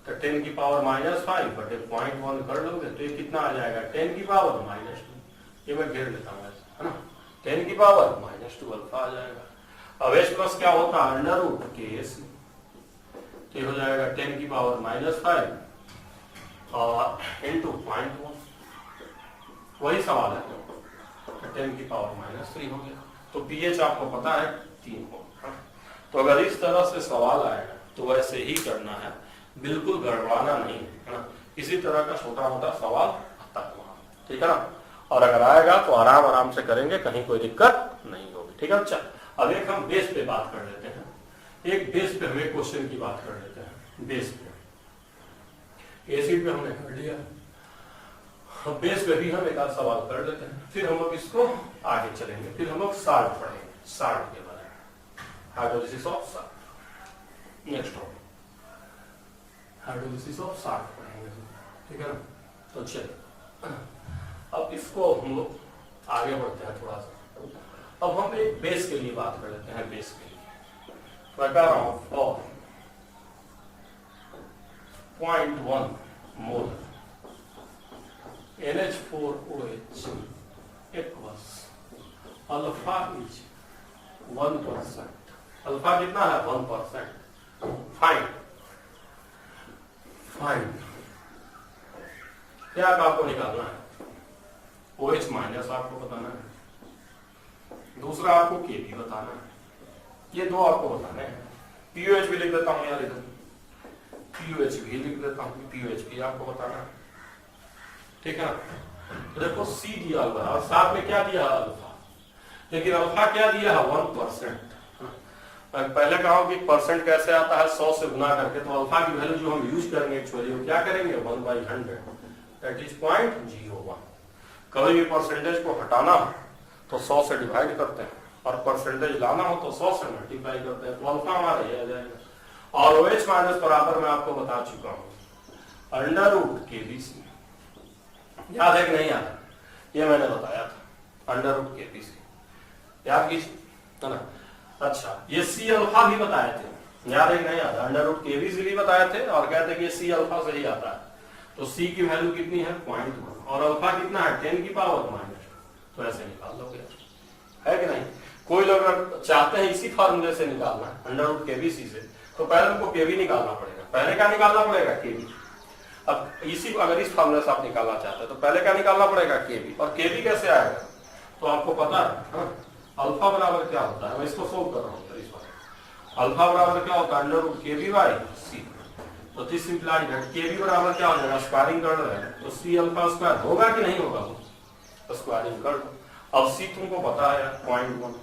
तो 10 की पावर -5 बटे 0.1 कर लोगे तो ये कितना आ जाएगा? 10 की पावर -2। ये मैं घेर लेता हूँ है ना, 10 की पावर -2 अल्फा आ जाएगा। अब H प्लस क्या होता है? Under root KC। तो ये हो जाएगा 10 की पावर -5 और इंटू 0.1। वही सवाल है, 10 की पावर -3 हो गया। तो pH आपको पता है 3 होगा। तो अगर इस तरह से सवाल आएगा तो वैसे ही करना है, बिल्कुल गड़बड़ाना नहीं है ना। इसी तरह का छोटा मोटा सवाल आता है वहां, ठीक है ना। और अगर आएगा तो आराम आराम से करेंगे, कहीं कोई दिक्कत नहीं होगी, ठीक है। अच्छा, अब एक हम बेस पे बात कर लेते हैं। एक बेस पे हमें क्वेश्चन की बात कर लेते हैं। बेस पे एसिड पे हमने कर लिया, बेस पे भी हम एक आध सवाल कर लेते हैं, फिर हम लोग इसको आगे चलेंगे। फिर हम लोग साल्ट पढ़ेंगे, साल्ट के बारे में, hydrolysis of salt. Next topic hydrolysis of salt पढ़ेंगे, ठीक है ना। तो चलिए अब इसको हम लोग आगे बढ़ते हैं थोड़ा सा। अब हम एक बेस के लिए बात कर लेते हैं। बेस के लिए मैं कह रहा हूं for 0.1 mole NH4OH equals alpha is 1%। Alpha कितना है? 1%। फाइन फाइन क्या आपको निकालना है? OH माइनस आपको बताना है, दूसरा आपको Kb बताना है। ये दो आपको बताने हैं। POH भी लिख देता हूं यार, इधर POH भी लिख देता हूं, POH भी आपको बताना है, ठीक है ना। तो देखो C दिया हुआ है और साथ में क्या दिया है? अल्फा। लेकिन अल्फा क्या दिया है? 1%। मैं पहले कहा कि परसेंट कैसे आता है? 100 से गुना करके। तो अल्फा की वैल्यू जो हम यूज करेंगे एक्चुअली वो क्या करेंगे? 1/100, दैट इज 0.01। कभी भी परसेंटेज को हटाना हो तो 100 से डिवाइड करते हैं, और परसेंटेज लाना हो तो 100 से मल्टीप्लाई करते हैं, तो अल्फा हमारा ये आ जाएगा। और OH माइनस बराबर मैं आपको बता चुका हूं √KBC। याद है कि नहीं याद? ये मैंने बताया था, √KBC याद कीजिए, है ना। अच्छा, ये C अल्फा भी बताए थे, याद है कि नहीं याद? √KBC भी बताए थे और कहते हैं कि C अल्फा से ही आता है। तो C की वैल्यू कितनी है? 0.1, और अल्फा कितना है? 10 की पावर माइनस। तो ऐसे निकाल लोगे, है कि नहीं? कोई लोग अगर चाहते हैं इसी फार्मूले से निकालना है √KBC से, तो पहले उनको KB निकालना पड़ेगा। पहले क्या निकालना पड़ेगा? KB। अब इसी अगर इस फार्मूले से आप निकालना चाहते हैं तो पहले क्या निकालना पड़ेगा? KB। और KB कैसे आएगा? तो आपको पता है अल्फा बराबर क्या होता है? मैं इसको सोल्व कर रहा हूँ इस बार। अल्फा बराबर क्या होता है? √KB/C। तो दिस इंप्लाइज दैट KB बराबर क्या हो जाएगा? स्क्वायरिंग कर रहे हैं तो C अल्फा स्क्वायर होगा कि नहीं होगा? तो स्क्वायरिंग कर लो। अब C तुमको पता है 0.1,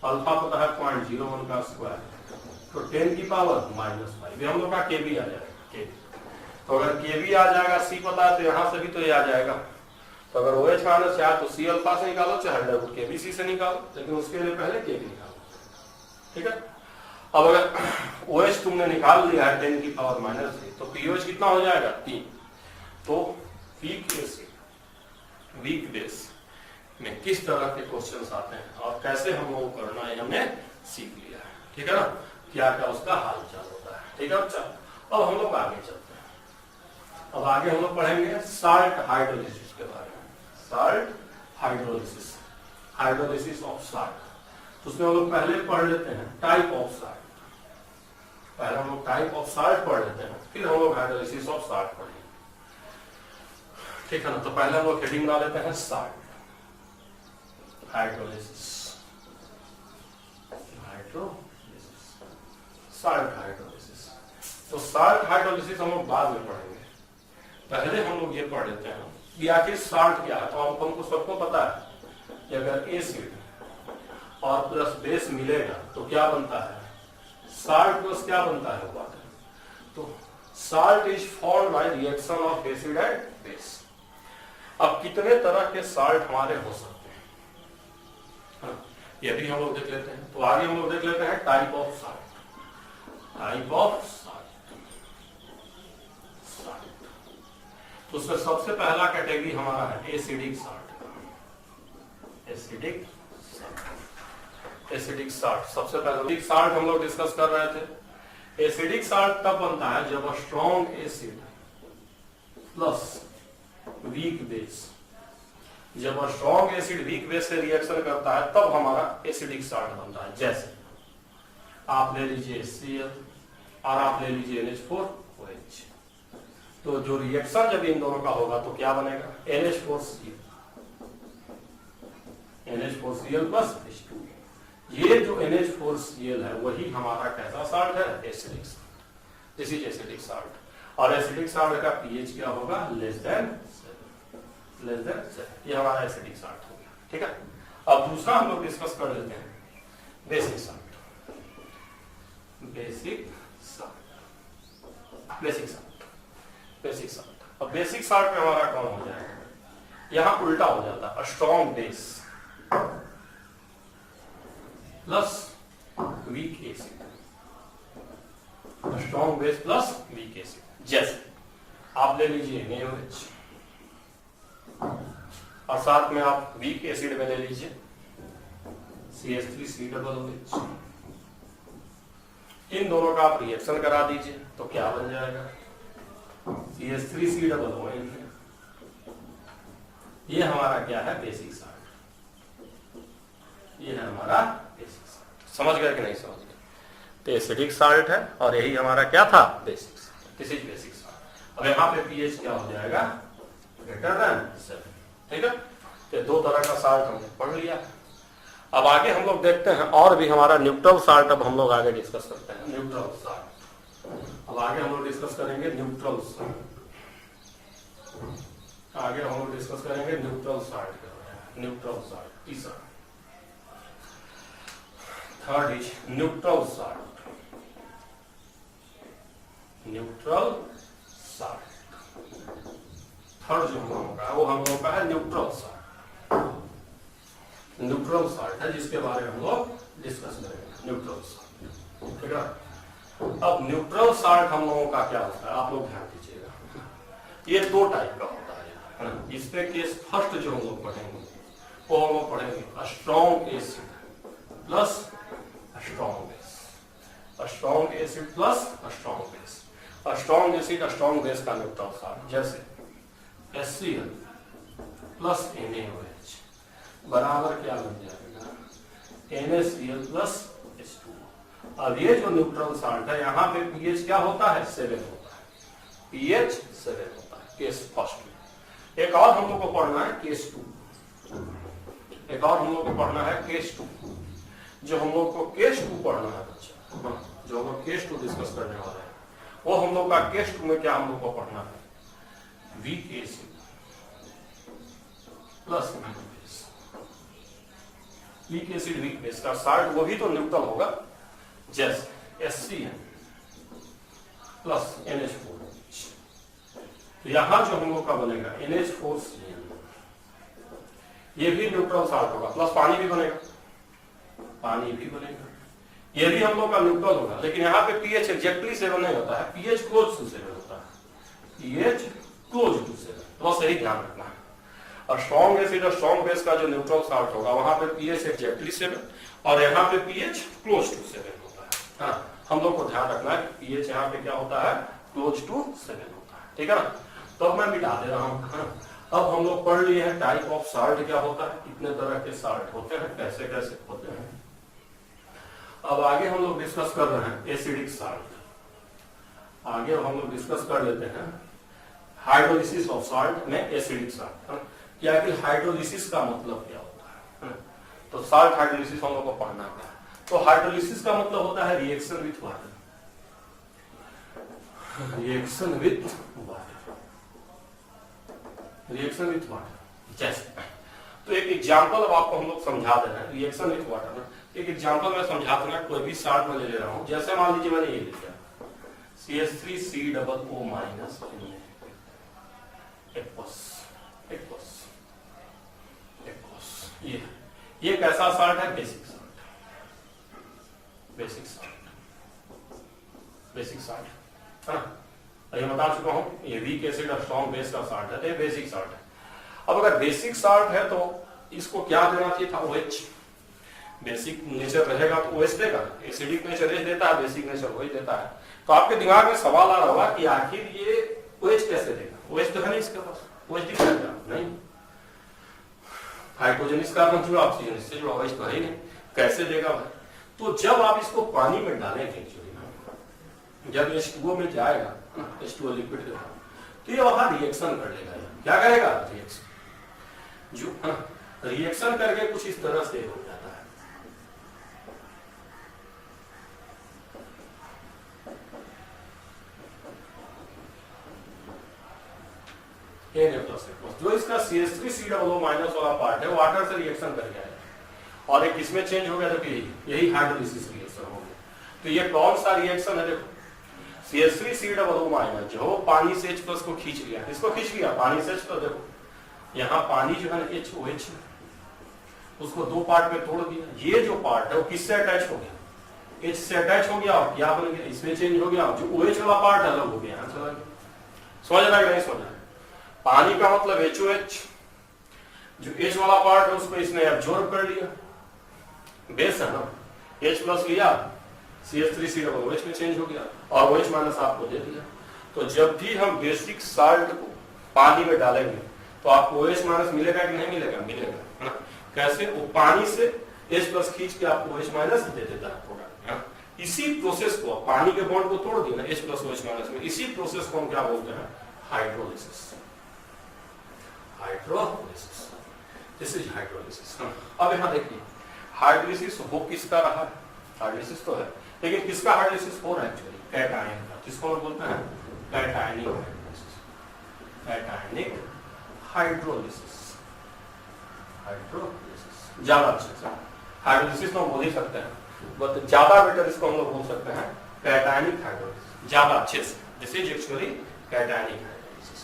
अल्फा पता है 0.01 का स्क्वायर, तो 10 की पावर -5। हम लोग का KB आ जाएगा, KB। तो अगर KB आ जाएगा, C पता है, तो यहां से भी तो ये आ जाएगा। तो अगर OH माइनस चाहे तो C अल्फा से निकालो, चाहे √KBC से निकालो, लेकिन उसके लिए पहले KB निकालो, ठीक है। अब अगर OH तुमने निकाल लिया है 10 की पावर -3, तो POH कितना हो जाएगा? 3। तो वीक बेस में किस तरह के क्वेश्चंस आते हैं और कैसे हम लोग करना है हमने सीख लिया है, ठीक है ना। क्या क्या उसका हाल चाल होता है, ठीक है बच्चा। अब हम लोग आगे चलते हैं। अब आगे हम लोग पढ़ेंगे साल्ट हाइड्रोलिसिस के बारे में। Salt hydrolysis, hydrolysis of salt. तो उसमें हम लोग पहले पढ़ लेते हैं टाइप ऑफ साल्ट। पहले हम लोग टाइप ऑफ साल्ट पढ़ लेते हैं, फिर हम लोग हाइड्रोलिसिस ऑफ साल्ट पढ़ेंगे, ठीक है ना। तो पहले हम लोग हेडिंग बना लेते हैं साल्ट हाइड्रोलिसिस, साल्ट हाइड्रोलिसिस। तो साल्ट हाइड्रोलिसिस हम लोग बाद में पढ़ेंगे, पहले हम लोग ये पढ़ लेते हैं कि आखिर साल्ट क्या है। तो हमको सबको पता है कि अगर एसिड और प्लस बेस मिलेगा तो क्या बनता है? साल्ट प्लस क्या बनता है? वाटर। तो salt is formed by reaction of acid and base. अब कितने तरह के साल्ट हमारे हो सकते हैं, ये भी हम लोग देख लेते हैं। तो आगे हम लोग देख लेते हैं type of salt. Type of salt, तो उसमें सबसे पहला कैटेगरी हमारा है acidic salt. Acidic salt, acidic salt सबसे पहला। एसिडिक साल्ट हम लोग डिस्कस कर रहे थे। एसिडिक साल्ट तब बनता है जब strong acid plus weak base, जब स्ट्रॉन्ग एसिड वीक बेस से रिएक्शन करता है तब हमारा एसिडिक साल्ट बनता है। जैसे आप ले लीजिए Cl और आप ले लीजिए NH4OH। तो जो रिएक्शन जब इन दोनों का होगा तो क्या बनेगा? NH4Cl, NH4Cl plus H2। ये जो NH4Cl है वही हमारा कैसा साल्ट है, acidic salt, this is acidic salt. और एसिडिक साल्ट का पीएच क्या होगा, लेस देन 7, ये हमारा एसिडिक साल्ट हो गया, ठीक है। अब दूसरा हम लोग डिस्कस कर लेते हैं basic salt, basic salt, basic salt, basic salt. अब बेसिक साल्ट में हमारा कौन हो जाएगा, यहां उल्टा हो जाता है, strong base plus weak acid, strong base plus weak acid. जैसे आप ले लीजिए NaOH और साथ में आप वीक एसिड में ले लीजिए CH3COOH। इन दोनों का आप रिएक्शन करा दीजिए तो क्या बन जाएगा, CH3COOH। ये हमारा क्या है, बेसिक साल्ट, ये है हमारा बेसिक साल्ट। समझ गए कि नहीं समझ गए, तो एसिडिक साल्ट है और यही हमारा क्या था, basic salt, this is basic salt. अब यहाँ पे पीएच क्या हो जाएगा, ग्रेटर देन 7, ठीक है। तो दो तरह का साल्ट हमने पढ़ लिया। अब आगे हम लोग देखते हैं और भी हमारा न्यूट्रल साल्ट, अब हम लोग आगे डिस्कस करते हैं न्यूट्रल साल्ट। अब आगे हम लोग डिस्कस करेंगे न्यूट्रल साल्ट, आगे हम लोग डिस्कस करेंगे न्यूट्रल साल्ट, न्यूट्रल साल्ट तीसरा। Third is neutral salt, neutral salt. Third जो हम लोगों का वो हम लोगों का है न्यूट्रल साल्ट, न्यूट्रल साल्ट है जिसके बारे में हम लोग डिस्कस करेंगे, न्यूट्रल साल्ट, ठीक है। अब न्यूट्रल साल्ट हम लोगों का क्या होता है, आप लोग ध्यान दीजिएगा, ये दो टाइप का होता है ना। इसमें केस फर्स्ट जो हम लोग पढ़ेंगे वो हम लोग पढ़ेंगे strong acid plus strong base, strong acid plus strong base. Strong acid strong base का न्यूट्रल साल्ट, जैसे HCl प्लस NaOH बराबर क्या बन जाएगा, NaCl प्लस H2। अब ये जो न्यूट्रल साल्ट है यहाँ पे पीएच क्या होता है, 7 होता है, पीएच 7 होता है केस फर्स्ट में। एक और हम लोग को पढ़ना है केस 2, एक और हम लोग को पढ़ना है केस 2। जो हम लोग को केस 2 पढ़ना है बच्चा, जो हम लोग केस 2 डिस्कस करने वाले हैं वो हम लोग का केस 2 में क्या हम लोग को पढ़ना है, week acid plus weak base. Week acid weak base का साल्ट वो भी तो न्यूट्रल होगा, जैसे HCl प्लस NH4OH। तो यहां जो हम लोग का बनेगा NH4Cl, ये भी न्यूट्रल साल्ट होगा, प्लस पानी भी बनेगा, पानी भी बनेगा, ये भी हम लोग का न्यूट्रल होगा। लेकिन यहाँ पे पीएच एग्जैक्टली 7 नहीं होता है, पीएच क्लोज टू 7 होता है, पीएच क्लोज टू 7, तो बस यही ध्यान रखना है। और स्ट्रॉन्ग एसिड और स्ट्रॉन्ग बेस का जो न्यूट्रल साल्ट होगा वहां पे पीएच एग्जैक्टली 7 और यहाँ पे पीएच क्लोज टू 7 होता है। हाँ, हम लोग को ध्यान रखना है पीएच यहाँ पे क्या होता है, क्लोज टू 7 होता है, ठीक है ना। तो अब मैं मिटा दे रहा हूँ। अब हम लोग पढ़ लिए हैं टाइप ऑफ साल्ट क्या होता है, कितने तरह के साल्ट होते हैं, कैसे कैसे होते हैं। अब आगे हम लोग डिस्कस कर रहे हैं एसिडिक साल्ट। आगे हम लोग डिस्कस कर लेते हैं हाइड्रोलिसिस ऑफ साल्ट में एसिडिक साल्ट, क्या कि हाइड्रोलिसिस का मतलब क्या होता है। तो साल्ट हाइड्रोलिसिस हम लोग को पढ़ना है। तो हाइड्रोलिसिस का मतलब होता है reaction with water, reaction with water, reaction with water. जैसे तो एक एग्जांपल अब आपको हम लोग समझा दे रहे हैं रिएक्शन विथ वाटर में। एक एग्जांपल मैं समझा दूंगा, कोई भी साल्ट में ले रहा हूं, जैसे मान लीजिए मैंने ये ले लिया CH3COO माइनस ये कैसा साल्ट है, basic salt, basic salt, basic salt है ना। ये बता चुका हूं, ये वीक एसिड और स्ट्रॉन्ग बेस का साल्ट है, तो ये बेसिक साल्ट है। अब अगर बेसिक साल्ट है तो इसको क्या देना चाहिए था, OH। बेसिक नेचर रहेगा तो OH देगा, एसिडिक नेचर H देता है, बेसिक नेचर OH देता है। तो आपके दिमाग में सवाल आ रहा होगा कि आखिर ये OH कैसे देगा, OH तो है नहीं इसके पास, OH दिख रहा नहीं, हाइड्रोजन इस कार्बन जुड़ा, ऑक्सीजन इससे जुड़ा, OH तो है ही नहीं, कैसे देगा भाई। तो जब आप इसको पानी में डालेंगे, जब H2O में जाएगा, H2O लिक्विड के बाद, तो ये वहां रिएक्शन कर लेगा। क्या करेगा, रिएक्शन, जो रिएक्शन करके कुछ इस तरह से हो जाता है, Na++। जो इसका CH3COO- वाला पार्ट है वाटर से रिएक्शन कर गया है और एक किसमें चेंज हो गया, देखो यही हाइड्रोलिसिस रिएक्शन हो गया। तो ये कौन सा रिएक्शन है, देखो CH3COO- जो पानी से H+ को खींच लिया, इसको खींच लिया पानी से H। तो देखो यहाँ पानी जो है ना HOH, उसको दो पार्ट में तोड़ दिया। ये जो पार्ट है वो किससे अटैच हो गया, H से अटैच हो गया और क्या बन गया, इसमें चेंज हो गया। जो OH वाला पार्ट अलग हो गया, यहाँ चला गया। समझ रहा है कि नहीं समझ रहा है? पानी का मतलब HOH, जो H वाला पार्ट है उसको इसने एब्जॉर्ब कर लिया, बेस है ना, H+ लिया, CH3COOH में चेंज हो गया और OH- आपको दे दिया। तो जब भी हम बेसिक साल्ट को पानी में डालेंगे तो आपको OH- मिलेगा कि नहीं मिलेगा, मिलेगा, है ना। कैसे, वो पानी से H+ खींच के आपको OH- दे देता है प्रोडक्ट। इसी प्रोसेस को, पानी के बॉन्ड को तोड़ दिया ना H+ OH- में, इसी प्रोसेस को हम क्या बोलते हैं, hydrolysis. Hydrolysis, this is hydrolysis. अब यहाँ देखिए हाइड्रोलिसिस हो किसका रहा है, हाइड्रोलिसिस तो है, लेकिन किसका हाइड्रोलिसिस हो रहा है एक्चुअली, कैटायन का, जिसको हम बोलते हैं cationic hydrolysis. Cationic hydrolysis, hydrolysis ज्यादा अच्छे से हाइड्रोलिसिस तो हम बोल ही सकते हैं, बट ज्यादा बेटर इसको हम लोग बोल सकते हैं कैटायनिक हाइड्रोलिसिस, ज्यादा अच्छे से। This is actually cationic hydrolysis.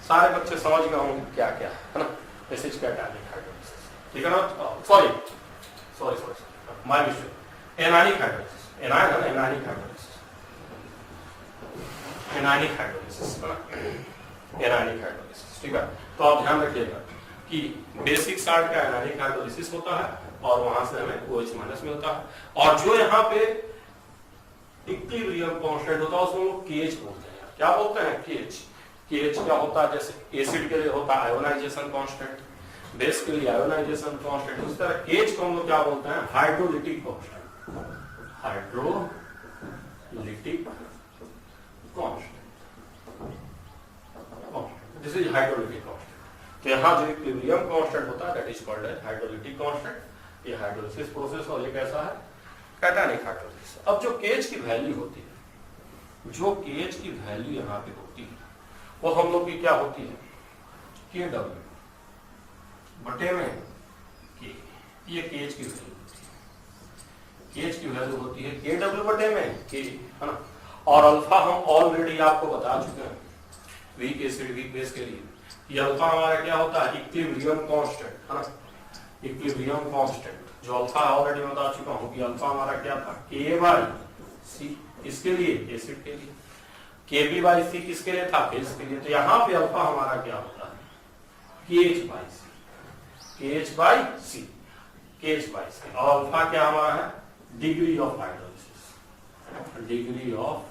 सारे बच्चे समझ गए होंगे क्या क्या है ना, दिस इज कैटायनिक हाइड्रोलिसिस, ठीक है ना। Sorry my mistake, anionic hydrolysis, anion है ना, anionic hydrolysis, anionic hydrolysis, anionic hydrolysis, ठीक है। तो आप ध्यान रखिएगा कि बेसिक साल्ट का एनायनिक हाइड्रोलिसिस होता है और वहां से हमें OH- मिलता है। और जो यहाँ पे इक्विलिब्रियम कांस्टेंट होता है उसको हम KH बोलते हैं। क्या बोलते हैं, KH। KH क्या होता है, जैसे एसिड के लिए होता है आयोनाइजेशन कांस्टेंट, बेस के लिए आयोनाइजेशन कांस्टेंट, उस तरह KH को हम लोग क्या बोलते हैं, hydrolytic constant, hydrolytic constant, this is hydrolytic constant. तो यहाँ जो इक्विलिब्रियम कांस्टेंट होता है that is called as hydrolytic constant. ये हाइड्रोलिसिस प्रोसेस और ये कैसा है, कैटायनिक हाइड्रोलिसिस। अब जो KH की वैल्यू होती है, जो KH की वैल्यू यहाँ पे होती है वो हम लोग की क्या होती है, KW बटे में K। ये KH की वैल्यू होती है, KH की वैल्यू होती है KW बटे में K, है ना। और अल्फा हम ऑलरेडी आपको बता चुके हैं वीक एसिड वीक बेस के लिए। ये अल्फा हमारा क्या होता है, इक्विलिब्रियम कांस्टेंट, है ना, इक्विलिब्रियम कांस्टेंट। जो अल्फा ऑलरेडी मैं बता चुका हूं कि अल्फा हमारा क्या था, K/C, इसके लिए एसिड के लिए, Kb/C किसके लिए था, बेस के लिए। तो यहाँ पे अल्फा हमारा क्या होता है, KH/C, KH/C, KH/C। और अल्फा क्या हमारा है, degree of hydrolysis, degree of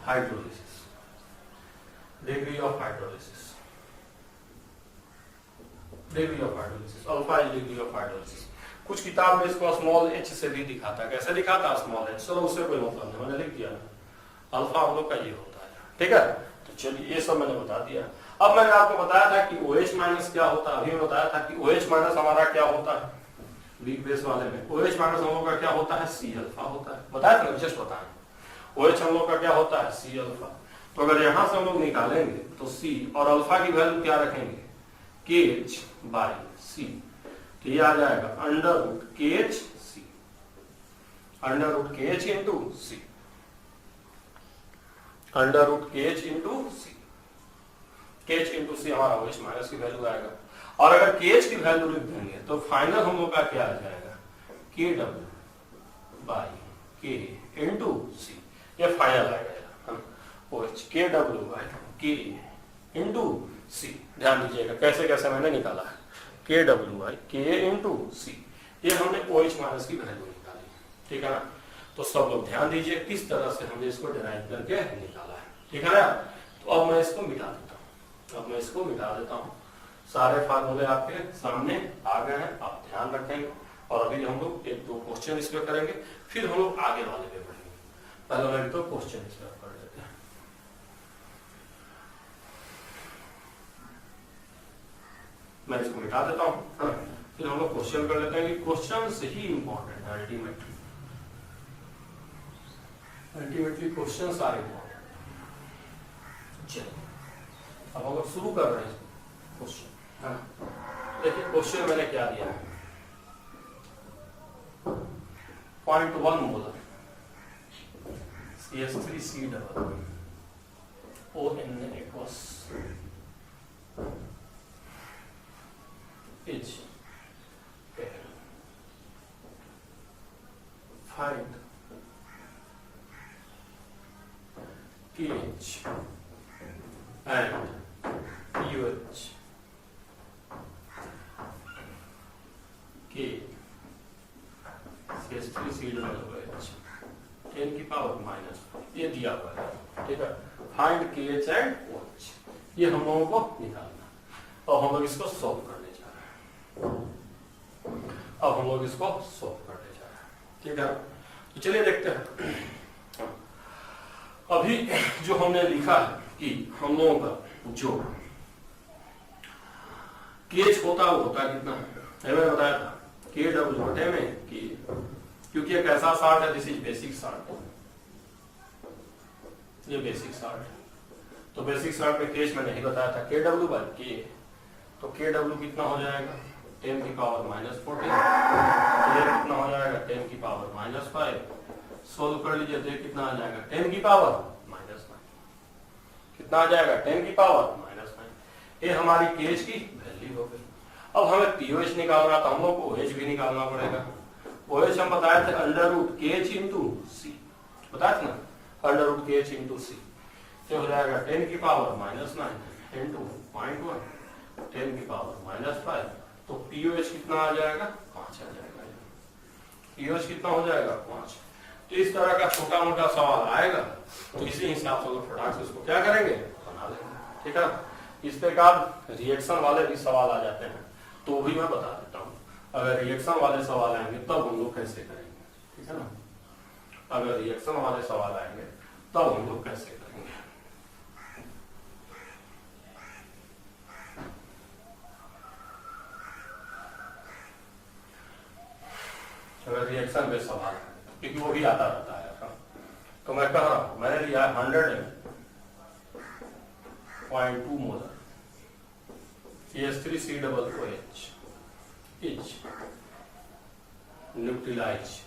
hydrolysis, degree of hydrolysis, degree of hydrolysis, alpha is degree of hydrolysis. कुछ किताब में इसको स्मॉल h से भी दिखाता है, कैसे दिखाता है, स्मॉल h, चलो उससे कोई मतलब नहीं, मैंने लिख दिया ना, अल्फा हम लोग का ये होता है, ठीक है। तो चलिए ये सब मैंने बता दिया। अब मैंने आपको बताया था कि OH- क्या होता है, अभी बताया था कि OH- हमारा क्या होता है, वीक बेस वाले में OH- हम लोग का क्या होता है, C अल्फा होता है, बताया था, जस्ट बताया। OH हम लोग का क्या होता है, C अल्फा। तो अगर यहां से हम लोग निकालेंगे तो C और अल्फा की वैल्यू क्या रखेंगे, KH/C। तो ये आ जाएगा √KH/C, √KH into C, √KH into C, KH into C हमारा OH- की वैल्यू आएगा। और अगर KH की वैल्यू लिख देंगे तो फाइनल हम लोग का क्या आ जाएगा, KW/K into C, ये फाइनल आएगा OH, KW/K into C। ध्यान दीजिएगा कैसे कैसे मैंने निकाला है, KW/K into C, ये हमने OH- की वैल्यू निकाली, ठीक है ना। तो सब लोग ध्यान दीजिए किस तरह से हमने इसको डिराइव करके निकाला है, ठीक है ना। तो अब मैं इसको मिटा देता हूँ, सारे फार्मूले आपके सामने आ गए हैं, आप ध्यान रखेंगे। और अभी हम लोग एक दो क्वेश्चन इस पे करेंगे, फिर हम लोग आगे वाले पे बढ़ेंगे। पहले मैं तो क्वेश्चन इस पे कर लेते हैं। मैं इसको मिटा देता हूँ, फिर हम लोग क्वेश्चन कर लेते हैं कि क्वेश्चन ही इंपॉर्टेंट है, अल्टीमेटली क्वेश्चन आर इंपॉर्टेंट। चलिए अब हम लोग शुरू कर रहे हैं क्वेश्चन। हाँ देखिए क्वेश्चन मैंने क्या दिया है 0.1 molar CH3C double ON aqueous is find pH and pH K CH3C double OH 10 की पावर माइनस ये दिया हुआ है, ठीक है। फाइंड KH एंड OH ये हम लोगों को निकालना, और हम लोग इसको सॉल्व करने जा रहे हैं। अब हम लोग इसको सॉल्व करने जा रहे हैं, ठीक है। तो चलिए देखते हैं। अभी जो हमने लिखा है कि हम लोगों का जो KH होता है वो होता है कितना, मैंने बताया था KW में कि क्योंकि एक ऐसा साल्ट है, दिस इज बेसिक साल्ट, ये बेसिक साल्ट है। तो बेसिक साल्ट में KH मैंने नहीं बताया था KW/K, तो KW कितना हो जाएगा 10 की पावर -14, ये कितना हो जाएगा 10 की पावर -5, सोल्व कर लीजिए तो कितना आ जाएगा 10 की पावर -9, कितना आ जाएगा 10 की पावर -9। ये हमारी KH की वैल्यू हो गई। अब हमें POH निकालना था, हम लोग को OH भी निकालना पड़ेगा। OH हम बताए थे √KH × C, बताया था ना √KH × C, ये हो जाएगा 10 की पावर -9 × 0.1 10 की पावर -5, तो POH कितना आ जाएगा 5 आ जाएगा। POH कितना हो जाएगा 5। तो इस तरह का छोटा मोटा सवाल आएगा तो इसी हिसाब से लोग फटाक से उसको क्या करेंगे बना लेंगे, ठीक है। इस प्रकार रिएक्शन वाले भी सवाल आ जाते हैं तो भी मैं बता देता हूँ। अगर रिएक्शन वाले सवाल आएंगे तब हम लोग कैसे करेंगे, ठीक है ना। अगर रिएक्शन वाले सवाल आएंगे तब हम लोग कैसे करेंगे। अगर रिएक्शन पे सवाल क्योंकि वो भी आता रहता है, तो मैं कह रहा हूं मैंने लिया 100 0.2 molar CH3C double OH is neutralized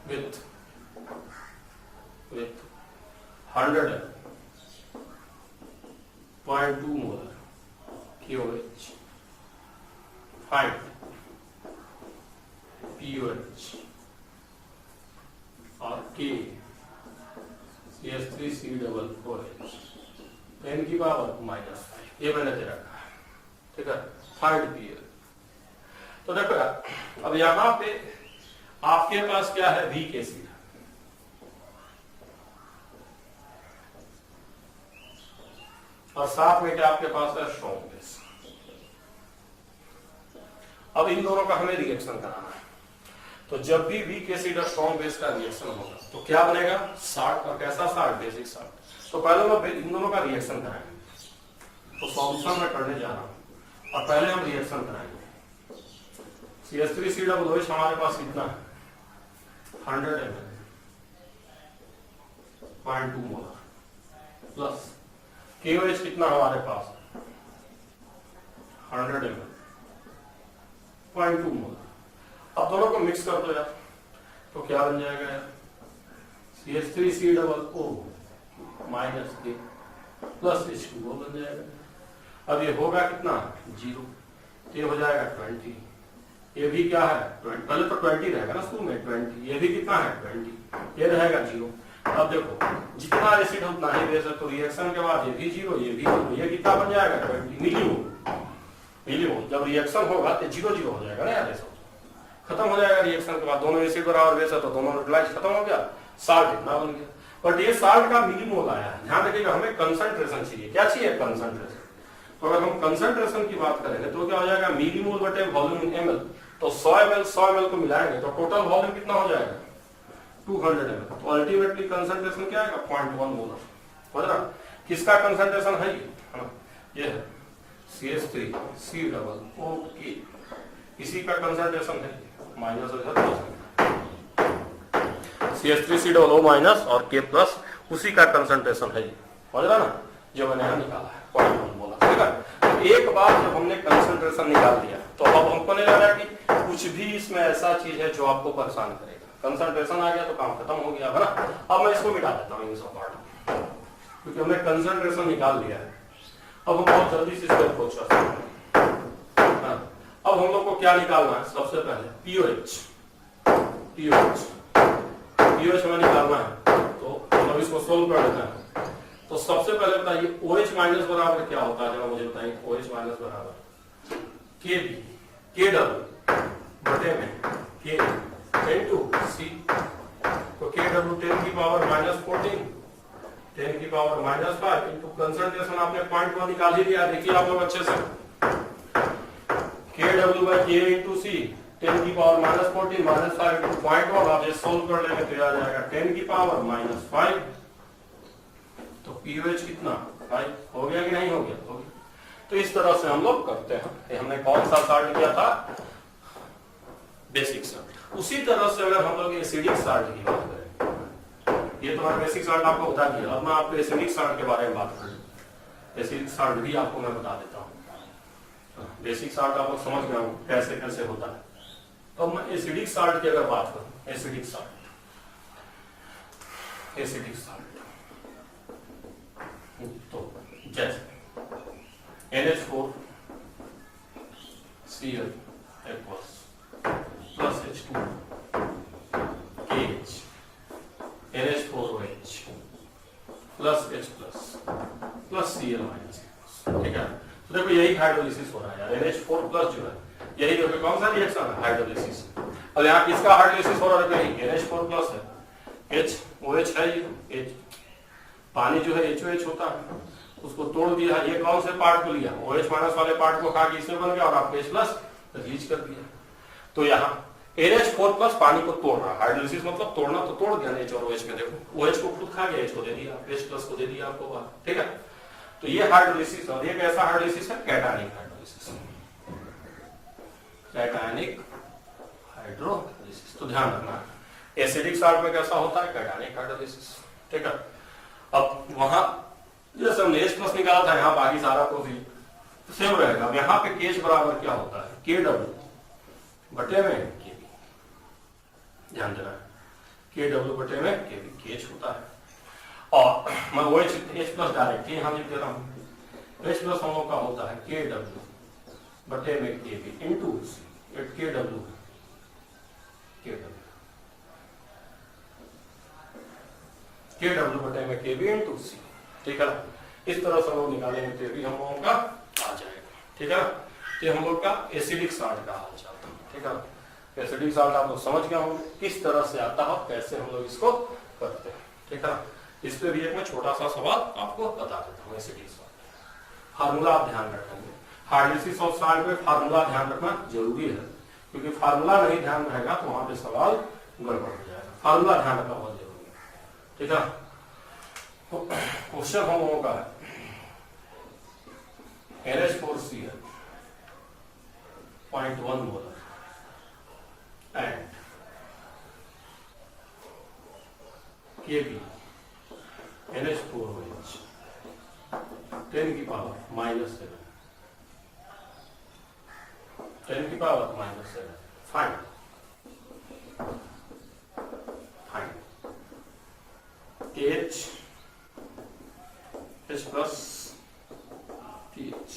with 100.2 molar KOH. Find POH और K CH3C डबल OH 10 की पावर -5, ये मैंने दे रखा है, ठीक है। Find POH। तो देखो अब यहाँ पे आपके पास क्या है वीक एसिड, और साथ में क्या आपके पास है स्ट्रॉन्ग बेस। अब इन दोनों का हमें रिएक्शन कराना है, तो जब भी वीक एसिड और स्ट्रॉन्ग बेस का रिएक्शन होगा तो क्या बनेगा साल्ट, और कैसा साल्ट बेसिक साल्ट। तो पहले मैं इन दोनों का रिएक्शन कराएंगे, तो सॉल्यूशन में करने जा रहा हूं और पहले हम रिएक्शन कराएंगे। CH3C डबल OH हमारे पास कितना है 100 ml 0.2 मोलर प्लस KOH कितना हमारे पास 100 ml 0.2 मोलर। अब दोनों को मिक्स कर दो यार, तो क्या बन जाएगा यार CH3C double O -K plus H2O बन जाएगा। अब ये होगा कितना 0, ये हो जाएगा 20, ये भी क्या है 20, पहले तो 20 रहेगा ना शुरू में 20, ये भी कितना है 20, ये रहेगा 0। अब देखो जितना एसिड उतना ही बेस है, तो रिएक्शन के बाद ये भी 0, ये भी 0, ये कितना बन जाएगा 20 मिलीमोल। जब रिएक्शन होगा तो 0-0 हो जाएगा ना यार, खत्म हो जाएगा रिएक्शन के बाद। दोनों एसिड बराबर बेस है तो दोनों न्यूट्रलाइज खत्म हो गया, साल्ट इतना बन गया। बट ये साल्ट का मिलीमोल आया है, ध्यान रखिएगा हमें कंसंट्रेशन चाहिए। क्या चाहिए कंसंट्रेशन। तो अगर हम कंसंट्रेशन की बात करेंगे तो क्या हो जाएगा मिलीमोल बटे वॉल्यूम इन ml, तो 100 ml को मिलाएंगे तो टोटल वॉल्यूम कितना हो जाएगा 200 ml। तो अल्टीमेटली कंसंट्रेशन क्या आएगा 0.1 मोलर। समझ रहा किसका कंसंट्रेशन है ये है CH3C डबल OK इसी का कंसंट्रेशन है, माइनस हो जाता CH3COO माइनस और K प्लस उसी का कंसंट्रेशन है, समझ रहा ना, जो मैंने यहाँ निकाला है, पॉइंट 1 बोला, ठीक है। तो एक बार जब हमने कंसंट्रेशन निकाल दिया तो अब हमको नहीं लग रहा कि कुछ भी इसमें ऐसा चीज है जो आपको परेशान करेगा। कंसंट्रेशन आ गया तो काम खत्म हो गया है ना। अब मैं इसको मिटा देता हूँ इन सब पार्ट, क्योंकि हमने कंसंट्रेशन निकाल लिया है। अब हम बहुत जल्दी से इसको अप्रोच कर सकते हैं। अब हम लोग को क्या निकालना है, सबसे पहले पीओएच में निकालना है, तो हम इसको सोल्व कर लेते हैं। तो सबसे पहले बताइए OH माइनस बराबर क्या होता है, जरा मुझे बताइए। OH माइनस बराबर KW बटे में K into C, तो KW 10 की पावर माइनस 14, 10 की पावर माइनस 5 इंटू कंसंट्रेशन आपने 0.1 निकाल ही दिया, देखिए आप लोग अच्छे से। KW by K into C 10 की पावर माइनस 14 माइनस 5 इंटू 0.1, आप ये सोल्व कर लेंगे तो आ जाएगा 10 की पावर माइनस 5। तो पीओएच कितना 5 हो गया कि नहीं हो गया, हो गया। तो इस तरह से हम लोग करते हैं। ये हमने कौन सा साल्ट किया था, बेसिक साल्ट। उसी तरह से अगर हम लोग एसिडिक साल्ट की बात करें, ये तो मैं बेसिक साल्ट आपको बता दिया, अब मैं आपको एसिडिक साल्ट के बारे में बात करूं। एसिडिक साल्ट भी आपको मैं बता देता हूँ। बेसिक साल्ट आप लोग समझ गए हो कैसे कैसे होता है। तो मैं एसिडिक साल्ट की अगर बात करूं, एसिडिक साल्ट तो जैसे NH4 Cl plus H2 KH NH4OH plus H plus Cl minus, ठीक है। तो देखो यही हाइड्रोलिसिस हो रहा है यार, NH4 प्लस जो है यही देखो कौन सा रिएक्शन है, हाइड्रोलिसिस। अब यहाँ किसका हाइड्रोलिसिस हो रहा है, NH4 प्लस है, OH है, ये पानी जो है HOH होता है, उसको तोड़ दिया, ये कौन से पार्ट को लिया, OH माइनस वाले पार्ट को खा के इसमें बन गया और आपको H प्लस रिलीज कर दिया। तो यहाँ NH4 प्लस पानी को तोड़ रहा, हाइड्रोलिसिस मतलब तोड़ना, तो तोड़ दिया H और OH में, देखो OH को खुद खा गया, H को दे दिया, H प्लस को दे दिया आपको बाहर, ठीक है। तो ये हाइड्रोलिसिस, और ये कैसा हाइड्रोलिसिस है, कैटायनिक हाइड्रोलिसिस, कैटायनिक हाइड्रोलिसिस। तो ध्यान रखना एसिडिक साल्ट में कैसा होता है, कैटायनिक हाइड्रोलिसिस, ठीक है। अब वहां जैसे हमने H प्लस निकाला था, यहाँ बाकी सारा को भी सेम रहेगा। अब यहाँ पे KH बराबर क्या होता है, KW बटे में KB, ध्यान देना, KW बटे में KB, KH होता है। और मैं OH H प्लस डायरेक्ट यहाँ लिख दे रहा हूँ। H प्लस हम लोग का होता है KW बटे में KB इंटू KW बटे में KB इंटू C, ठीक है। इस तरह से हम लोग निकालेंगे तो भी हम लोगों का आ जाएगा, ठीक है। तो हम लोग का एसिडिक साल्ट का हाल चाल, ठीक है। एसिडिक साल्ट आप लोग समझ गए होंगे किस तरह से आता है, कैसे हम लोग इसको करते हैं, ठीक है। इस पे भी एक मैं छोटा सा सवाल आपको बता देता हूँ। एसिडिक साल्ट फार्मूला आप ध्यान रखेंगे, हाइड्रोलिसिस ऑफ साल्ट में फार्मूला ध्यान रखना जरूरी है, क्योंकि फार्मूला नहीं ध्यान रहेगा तो वहां पे सवाल गड़बड़ हो जाएगा। फार्मूला ध्यान रखना बहुत जरूरी है, ठीक है। क्वेश्चन हम लोगों का है NH4Cl 0.1 molar and KB NH4OH 10 की पावर -7, 10 की power -7, fine KH H plus PH,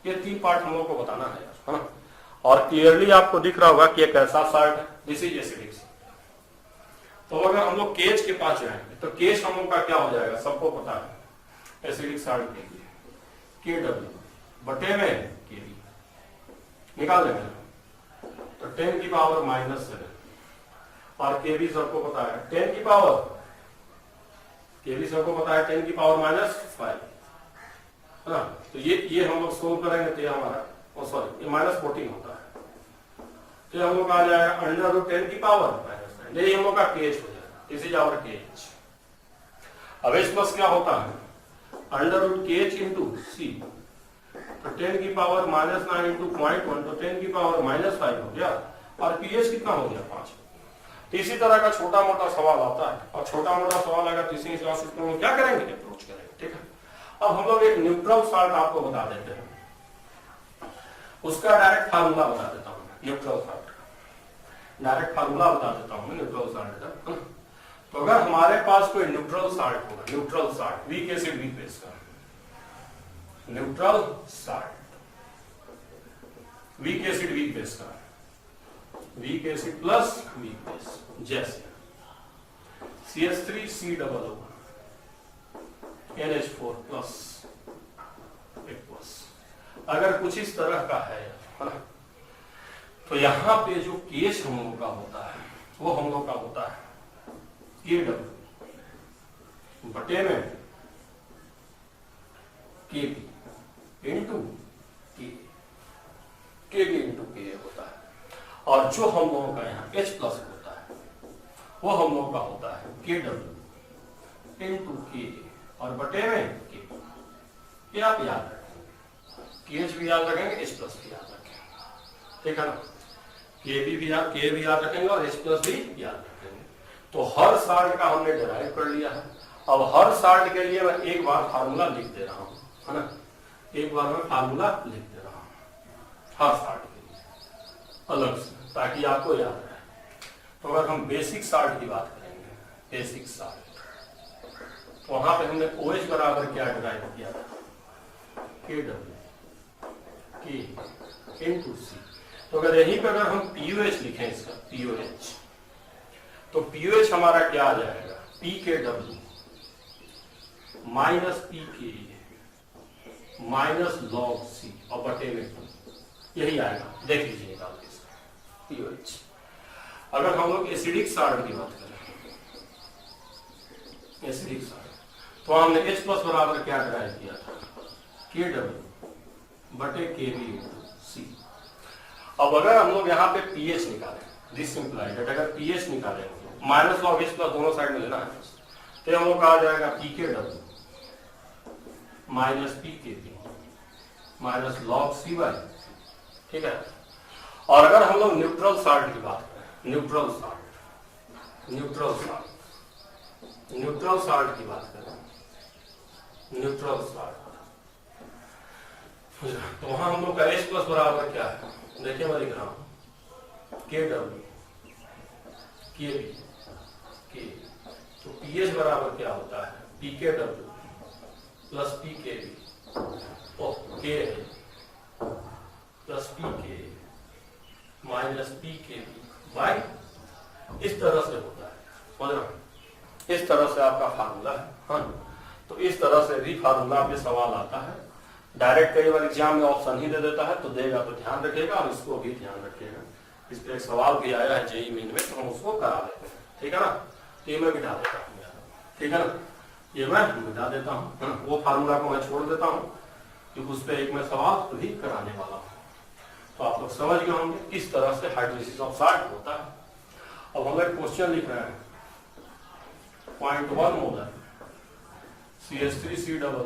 ये 3 पार्ट हम लोग को बताना है यार, हाँ। और क्लियरली आपको दिख रहा होगा कि एक ऐसा साल्ट है, दिस इज एसिडिक। तो अगर हम लोग KH के पास जाएंगे तो KH हम लोग का क्या हो जाएगा, सबको पता है एसिडिक साल्ट के लिए KW बटे में KB निकाल देंगे, तो 10 की पावर -7 और KB सबको पता है 10 की पावर, KB सबको पता है 10 की पावर -5, है ना। तो ये हम लोग सोल्व करेंगे तो ये हमारा सॉरी ये -14 होता है, तो हम लोग आ जाएगा √10 की पावर -9, यही हम लोग का KH हो जाएगा, दिस इज आवर KH। अब H प्लस क्या होता है, √KH इंटू C तो 10 की पावर -9 इंटू 0.1 तो 10 की पावर -5 हो गया और पीएच कितना हो गया 5। तो इसी तरह का छोटा मोटा सवाल आता है और छोटा मोटा सवाल अगर तीसरी क्लास में क्या करेंगे अप्रोच करेंगे। ठीक है, अब हम लोग एक न्यूट्रल साल्ट आपको बता देते हैं, उसका डायरेक्ट फार्मूला बता देता हूं। न्यूट्रल साल्ट डायरेक्ट फार्मूला बता देता हूं न्यूट्रल साल्ट का। तो अगर हमारे पास कोई न्यूट्रल साल्ट होगा, neutral salt weak acid weak base का, neutral salt weak acid weak base का, weak acid plus weak base, जैसे CH3COO NH4 प्लस अगर कुछ इस तरह का है ना, तो यहां पे जो केस हम लोग का होता है वो हम लोग का होता है KW बटे में KB into KB into K होता है, और जो हम लोगों का यहाँ H प्लस होता है वो हम लोग का होता है KW इंटू K और बटे में K। ये आप याद रखें, KH भी याद रखेंगे, H प्लस भी याद रखेंगे। ठीक है ना, K भी याद रखेंगे और H प्लस भी याद रखेंगे। तो हर साल्ट का हमने डिराइव कर लिया है। अब हर साल्ट के लिए मैं एक बार फार्मूला लिख दे रहा हूं, है ना, एक बार मैं फार्मूला लिख दे रहा हूं हर साल्ट के लिए अलग से, ताकि आपको याद रहे। तो अगर हम बेसिक साल्ट की बात करेंगे, बेसिक साल्ट, तो वहां पे हमने OH बराबर क्या डिराइव किया था, KW इंटू C। तो अगर यहीं पर अगर हम POH लिखें इसका POH, तो POH हमारा क्या आ जाएगा, PKW minus PK minus log C और बटे में 2, यही आएगा। देख लीजिए निकाल के इसका POH। अगर हम लोग एसिडिक साल्ट की बात करें, एसिडिक साल्ट, तो हमने H प्लस बराबर क्या डिराइव किया था, KW बटे KB इंटू C। अब अगर हम लोग यहाँ पे pH निकालें, दिस सिंप्लाइड दैट अगर pH निकालेंगे माइनस लॉग H प्लस दोनों साइड में लेना है, तो हम लोग का आ जाएगा PKW minus PKB minus log CY। ठीक है, और अगर हम लोग न्यूट्रल साल्ट की बात करें, न्यूट्रल साल्ट की बात करें, न्यूट्रल साल्ट, तो वहां हम लोग का H प्लस बराबर क्या है, देखिए मैं लिख रहा हूं KW KB K। तो pH बराबर क्या होता है, PKW प्लस PKB और K plus PK minus PKB by, इस तरह से होता है, समझ रहे, इस तरह से आपका फार्मूला है। हाँ, तो इस तरह से भी फार्मूला पे सवाल आता है। डायरेक्ट कई बार एग्जाम में ऑप्शन ही दे देता है, तो देगा तो ध्यान रखिएगा और इसको भी ध्यान रखिएगा। इस पे एक सवाल भी आया है जेईई मेन में, तो हम उसको करा लेते हैं। ठीक है ना, ये मैं मिटा देता हूँ, ठीक है ना, ये मैं मिटा देता हूँ, वो फार्मूला को मैं छोड़ देता हूँ क्योंकि उस पर एक मैं सवाल भी कराने वाला हूँ। तो आप लोग समझ गए होंगे किस तरह से हाइड्रोलिसिस ऑफ साल्ट होता है। अब हम एक क्वेश्चन लिख रहे हैं, 0.1 molar CH3COO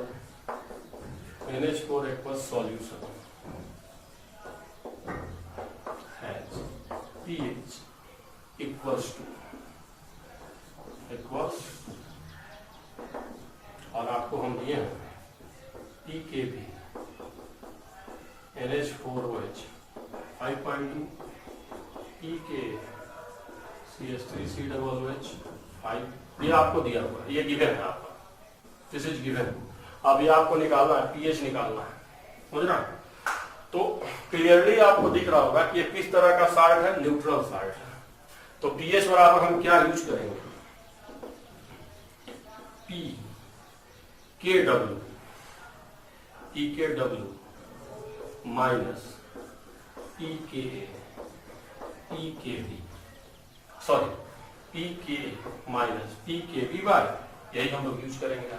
NH4 aqueous solution has pH equals to और आपको हम दिए हैं PKB NH4OH 5.2 PK CH3COOH 5, ये आपको दिया हुआ है, ये गिवन है आपका, दिस इज गिवन। अब ये आपको निकालना है, पीएच निकालना है, समझ रहा है। तो क्लियरली आपको दिख रहा होगा कि ये किस तरह का साल्ट है, न्यूट्रल साल्ट है। तो पीएच बराबर हम क्या यूज करेंगे, PKW minus PKB minus PKB by, यही हम लोग यूज करेंगे।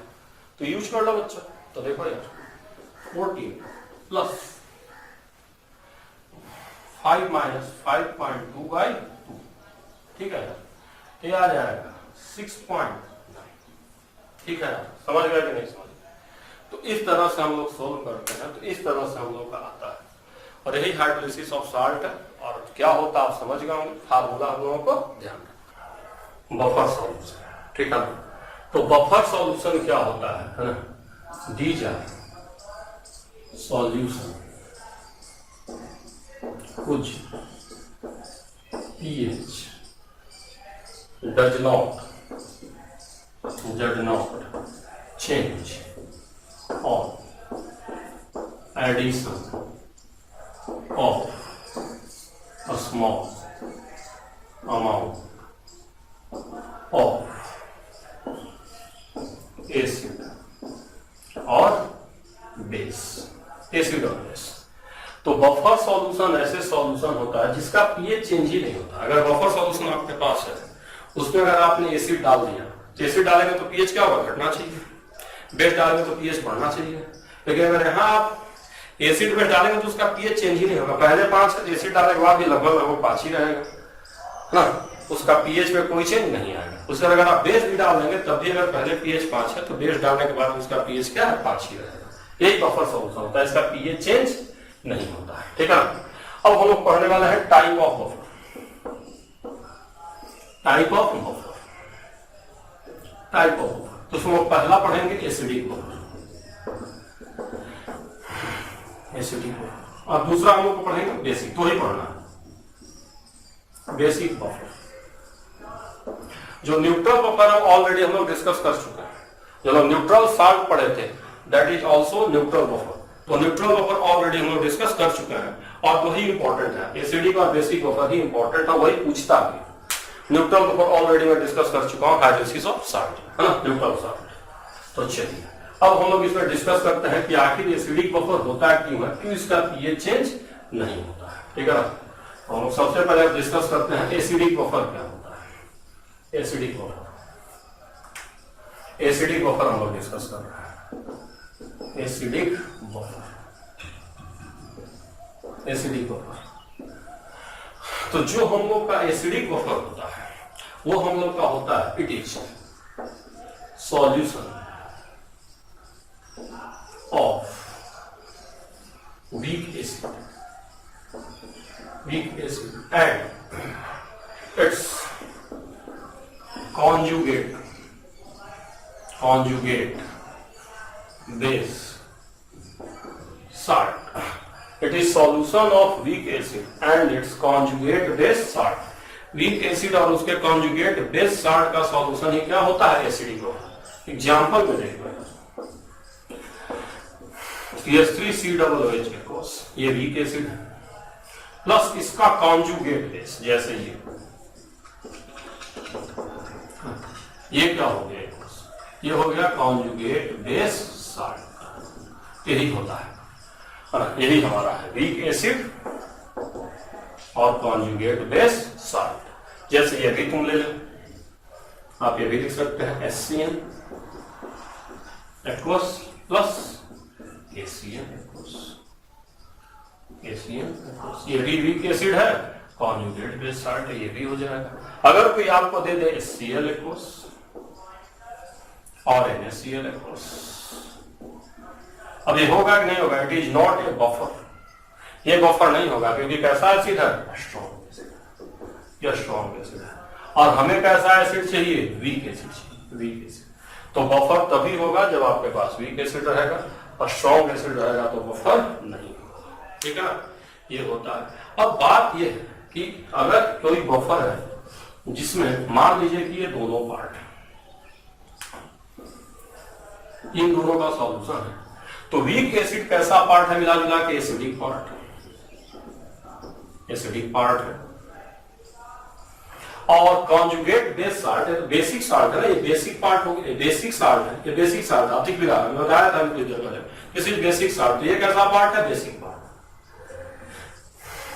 तो यूज कर लो बच्चा, तो देखो यार 14 प्लस 5 माइनस 5.2 बाई 2, ठीक है यार, ये आ जाएगा 6.9। ठीक है यार, समझ गए कि नहीं समझ गए। तो तो इस तरह से हम लोग सोल्व करते हैं, तो इस तरह से हम लोग का आता है और यही हाइड्रोलिसिस ऑफ साल्ट है। और क्या होता है आप समझ गए होंगे, फार्मूला हम लोगों को ध्यान रखना, बफर सॉल्यूशन, ठीक है। तो बफर सॉल्यूशन क्या होता है ना, दीज आर सॉल्यूशन कुछ pH does not change on addition of a small amount of acid or base, acid और बेस। तो बफर सॉल्यूशन ऐसे सॉल्यूशन होता है जिसका पीएच चेंज ही नहीं होता। अगर बफर सॉल्यूशन आपके पास है, उसमें अगर आपने एसिड डाल दिया, तो एसिड डालेंगे तो पीएच क्या होगा, घटना चाहिए, बेस डालेंगे तो पीएच बढ़ना चाहिए। लेकिन अगर यहाँ आप एसिड बेस डालेंगे तो उसका पीएच चेंज ही नहीं होगा, पहले 5 एसिड डालने के बाद भी लगभग 5 ही रहेगा ना, उसका पीएच में कोई चेंज नहीं आएगा। उसके अगर आप बेस भी डाल देंगे तब भी अगर पहले पीएच 5 है तो बेस डालने के बाद उसका पीएच क्या है, 5 ही रहेगा। यही बफर सॉल्यूशन होता है, इसका पीएच चेंज नहीं होता है, ठीक है। अब हम लोग पढ़ने वाले हैं type of buffer, type of buffer, type of buffer. तो उसमें पहला पढ़ेंगे एसिडिक बफर, एसिडिक बफर, और दूसरा हम लोग पढ़ेंगे बेसिक, तो ही पढ़ना है बेसिक बफर। जो न्यूट्रल बफर है ऑलरेडी हम लोग डिस्कस कर चुके हैं, जो लोग न्यूट्रल साल्ट पढ़े थे that is also neutral buffer. तो न्यूट्रल बफर ऑलरेडी हम लोग डिस्कस कर चुके हैं और वही इंपॉर्टेंट है, एसिडिक और बेसिक बफर ही इंपॉर्टेंट है, वही पूछता है। न्यूट्रल बफर ऑलरेडी मैं डिस्कस कर चुका हूं, हाइड्रोलिसिस ऑफ साल्ट, है ना, न्यूट्रल साल्ट। तो चलिए अब हम लोग इसमें डिस्कस करते हैं कि आखिर एसिडिक बफर होता है क्यों है, क्यों इसका पीएच चेंज नहीं होता है, ठीक है। हम लोग सबसे पहले डिस्कस करते हैं एसिडिक बफर क्या होता है। एसिडिक बफर, एसिडिक बफर हम लोग डिस्कस कर रहे हैं, एसिडिक बफर, एसिडिक बफर। तो जो हम लोग का एसिडिक बफर होता है वो हम लोग का होता है, it is solution of weak acid, weak acid and its conjugate base salt. It is solution of weak acid and its conjugate base salt. weak acid और उसके conjugate base salt का solution ही क्या होता है, एसिडिक। एग्जाम्पल में देखो, CH3COOH, ये weak acid है, प्लस इसका कॉन्जुगेट बेस, जैसे ये क्या हो गया, ये हो गया कॉन्जुगेट बेस साल्ट। यही होता है, यही हमारा है वीक एसिड और कॉन्जुगेट बेस साल्ट। जैसे ये भी तुम ले लो, आप ये भी लिख सकते हैं HCN aqueous plus ACN aqueous, ये भी वीक एसिड है, कॉन्जुगेट बेस साल्ट है, ये भी हो जाएगा। अगर कोई आपको दे दे HCl एक्वस और NaCl एक्वस, अब ये होगा कि नहीं होगा, it is not a buffer, ये बफर नहीं होगा क्योंकि कैसा एसिड है, स्ट्रॉन्ग एसिड, यह स्ट्रॉन्ग एसिड है। और हमें कैसा एसिड चाहिए, वीक एसिड चाहिए, वीक एसिड। तो बफर तभी होगा जब आपके पास वीक एसिड रहेगा, और स्ट्रॉन्ग एसिड रहेगा तो बफर नहीं, ठीक है। ये होता है। अब बात ये है कि अगर कोई बफर है जिसमें मान लीजिए कि ये दोनों पार्ट है, इन दोनों का सॉल्यूशन है, तो वीक एसिड कैसा पार्ट है, मिला जुला के एसिडिक पार्ट है, एसिडिक पार्ट है। और कॉन्जुगेट बेस साल्ट है, तो बेसिक साल्ट है ना, ये बेसिक पार्ट हो गया, बेसिक साल्ट है, ये बेसिक साल्ट है, अधिक मिला, मैं बताया था कुछ देर पहले, दिस इज बेसिक साल्ट। तो ये कैसा पार्ट है, basic part,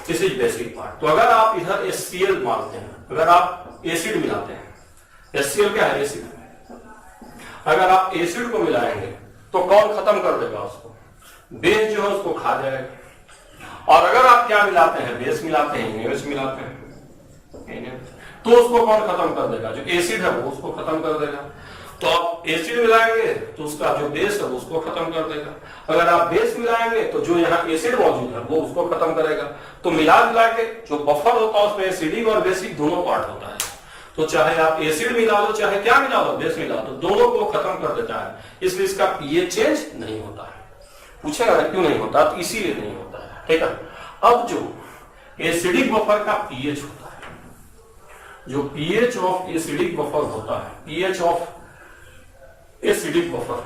this is basic part. तो अगर आप इधर HCl मानते हैं, अगर आप एसिड मिलाते हैं, HCl क्या है, एसिड, अगर आप एसिड को मिलाएंगे तो कौन खत्म कर देगा उसको, बेस जो है उसको खा जाएगा। और अगर आप क्या मिलाते हैं, बेस मिलाते हैं, NaOH मिलाते हैं, तो उसको कौन खत्म कर देगा, जो एसिड है वो उसको खत्म कर देगा। तो आप एसिड मिलाएंगे तो उसका जो बेस है वो उसको खत्म कर देगा, अगर आप बेस मिलाएंगे तो जो यहाँ एसिड मौजूद है वो उसको खत्म करेगा। तो मिला के जो बफर होता है उसमें एसिडिक और बेसिक दोनों पार्ट होता है। तो चाहे आप एसिड मिला लो चाहे क्या मिला लो, बेस मिला लो, दोनों को खत्म कर देता है, इसलिए इसका पीएच चेंज नहीं होता है। पूछेगा ना क्यों नहीं होता, तो इसीलिए नहीं होता है, ठीक है। अब जो एसिडिक बफर का पीएच होता है, जो पीएच ऑफ एसिडिक बफर होता है, pH of acidic buffer,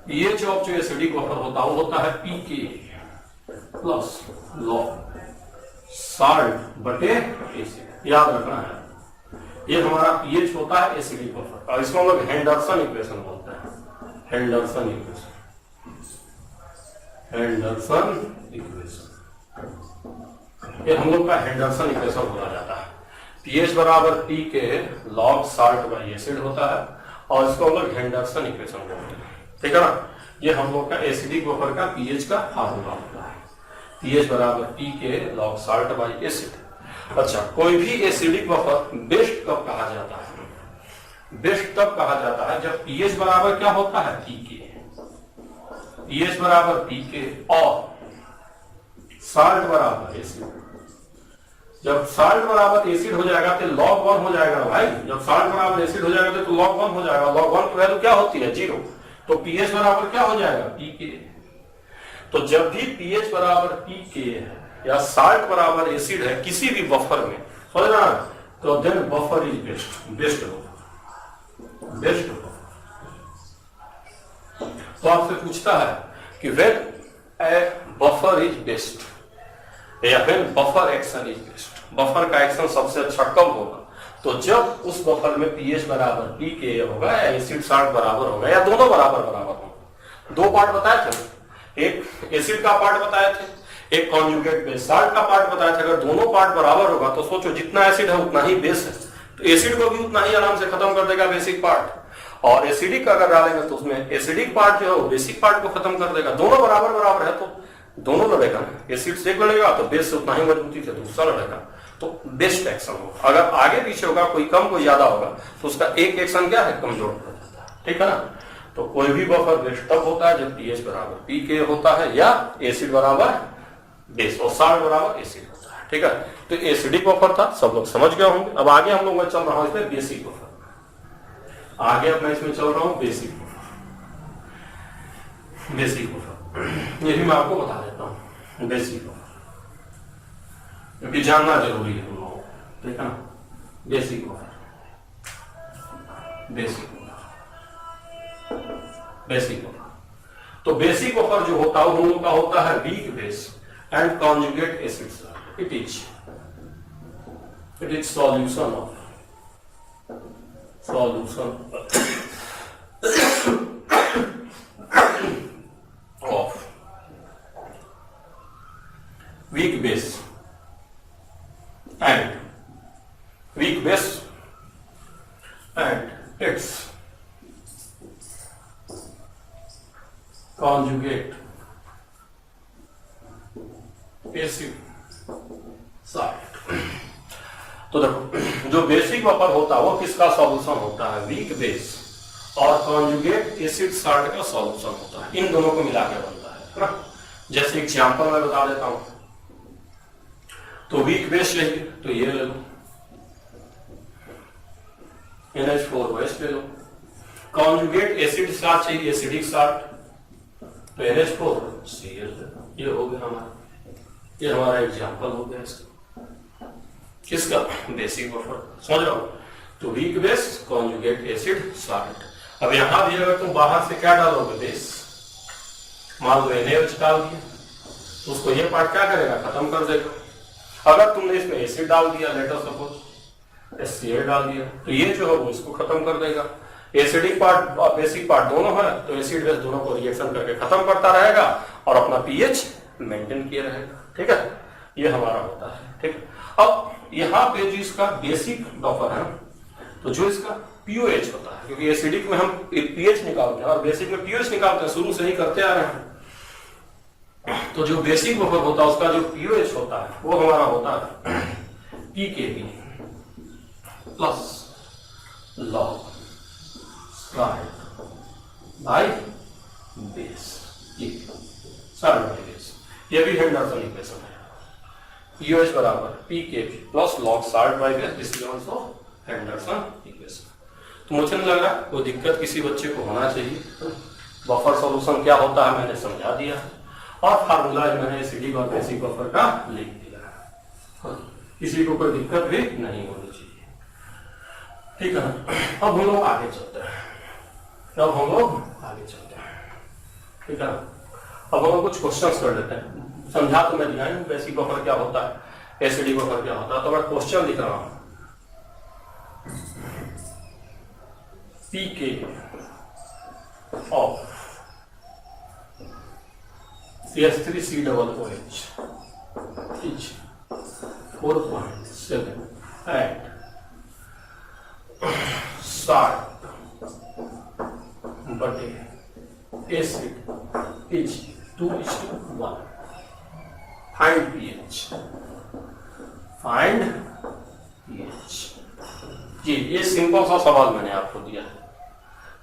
pH of जो एसिडिक बफर होता है वो होता है पीके प्लस लॉग साल्ट बटे एसिड, याद रखना है। ये हमारा पीएच होता है एसिडिक बफर, और इसको हम लोग हेंडरसन इक्वेशन बोलते हैं, हेंडरसन इक्वेशन, हेंडरसन इक्वेशन, ये हम लोग का हेंडरसन इक्वेशन बोला जाता है। पीएच बराबर पी के लॉग साल्ट बाई एसिड होता है, और इसको हम लोग हेंडरसन इक्वेशन बोलते हैं, ठीक है ना। ये हम लोग का एसिडिक बफर का पीएच का फार्मूला होता है, पीएच बराबर पी के लॉग साल्ट बाई एसिड। अच्छा, कोई भी एसिडिक बफर बेस्ट कब कहा जाता है? बेस्ट तब कहा जाता है जब पीएच बराबर क्या होता है, पीके, पीएच बराबर पीके और साल्ट बराबर एसिड। जब साल्ट बराबर एसिड हो जाएगा तो लॉग 1 हो जाएगा भाई, जब साल्ट बराबर एसिड हो जाएगा तो लॉग 1 हो जाएगा, लॉग 1 की वैल्यू क्या होती है, 0, तो पीएच बराबर क्या हो जाएगा, पीके। तो जब भी पीएच बराबर पीके है या साल्ट बराबर एसिड है किसी भी बफर में, समझ रहा है, तो then buffer is best, best buffer, best buffer. तो आपसे पूछता है कि when a buffer is best या when buffer action is best, buffer का एक्शन सबसे अच्छा कब होगा, तो जब उस बफर में पीएच बराबर पीके होगा या एसिड साल्ट बराबर होगा या दोनों बराबर होगा। दो पार्ट बताए थे, एक एसिड का पार्ट बताए थे, एक कॉन्जुगेट बेस साल्ट का पार्ट बताया था। अगर दोनों पार्ट बराबर होगा तो सोचो जितना एसिड है उतना ही बेस है, तो एसिड को भी उतना ही आराम से खत्म कर देगा बेसिक पार्ट, और एसिडिक अगर डालेंगे तो उसमें एसिडिक पार्ट जो है वो बेसिक पार्ट को खत्म कर देगा। दोनों बराबर बराबर है तो दोनों लड़ेगा, एसिड से एक लड़ेगा तो बेस से उतना ही मजबूती से दूसरा लड़ेगा, तो बेस्ट एक्शन होगा। अगर आगे पीछे होगा, कोई कम कोई ज्यादा होगा, तो उसका एक एक्शन क्या है, कमजोर हो जाता है, ठीक है ना। तो कोई भी बफर बेस्ट तब होता है जब पीएच बराबर पीके होता है या एसिड बराबर बेस और साल्ट बराबर एसिड होता है, ठीक है। तो एसिडिक बफर था, सब लोग समझ गए होंगे। अब आगे हम लोग मैं चल रहा हूं इसमें बेसिक बफर, आगे अब मैं इसमें चल रहा हूं बेसिक बफर, बेसिक बफर ये भी मैं आपको बता देता हूं, बेसिक बफर क्योंकि जानना जरूरी है हम लोगों को, ठीक है ना। Basic buffer, basic buffer, basic buffer. तो बेसिक बफर जो होता है वो का होता है weak base and conjugate acids. It is solution of weak base and its conjugate acid salt. तो देखो जो बेसिक बफर होता है वो किसका सॉल्यूशन होता है, वीक बेस और कॉन्जुगेट एसिड साल्ट का सॉल्यूशन होता है, इन दोनों को मिला के बनता है ना। जैसे एग्जांपल मैं बता देता हूं, तो वीक बेस लेंगे तो ये ले लो NH4OH ले लो, कॉन्जुगेट एसिड साल्ट चाहिए एसिडिक साल्ट तो NH4Cl, ये हो गया हमारा, ये हमारा एग्जांपल हो गया इसका, किसका, बेसिक बफर, समझ रहे हो। तो weak base conjugate acid salt. अब यहां भी अगर तुम बाहर से क्या डालोगे, बेस, मान लो NaOH डाल दिया तो उसको ये पार्ट क्या करेगा, खत्म कर देगा। अगर तुमने इसमें एसिड डाल दिया, लेट अस सपोज HCl डाल दिया, तो ये जो है वो इसको खत्म कर देगा। एसिडिक पार्ट और बेसिक पार्ट दोनों है तो एसिड बेस दोनों को रिएक्शन करके खत्म करता रहेगा और अपना पीएच मेंटेन किए रहेगा, ठीक है। ये हमारा होता है, ठीक है। अब यहाँ पे जो इसका बेसिक बफर है, तो जो इसका पीओएच होता है, क्योंकि एसिडिक में हम पीएच निकालते हैं और बेसिक में पीओएच निकालते हैं, शुरू से ही करते आ रहे हैं। तो जो बेसिक बफर होता है उसका जो पीओएच होता है वो हमारा होता है pKb plus log salt by base, ये salt by base, ये भी हेंडरसन इक्वेशन है। POH बराबर PKB plus log salt by base, this is also Henderson equation. तो मुझे नहीं लग रहा कोई दिक्कत किसी बच्चे को होना चाहिए। बफर सॉल्यूशन क्या होता है मैंने समझा दिया, और फार्मूला मैंने एसिडिक और बेसिक बफर का लिख दिया, किसी को कोई दिक्कत भी नहीं होनी चाहिए, ठीक है ना। अब हम लोग आगे चलते हैं, ठीक है ना। अब हम लोग कुछ क्वेश्चंस कर लेते हैं। समझा तो मैं दिया हूं बेसिक बफर क्या होता है, एसिडिक बफर क्या होता है, तो मैं क्वेश्चन लिख रहा हूं। PK of CH3COOH is 4.7 and salt but acid is 2:1. Find pH. ये सिंपल सा सवाल मैंने आपको दिया है।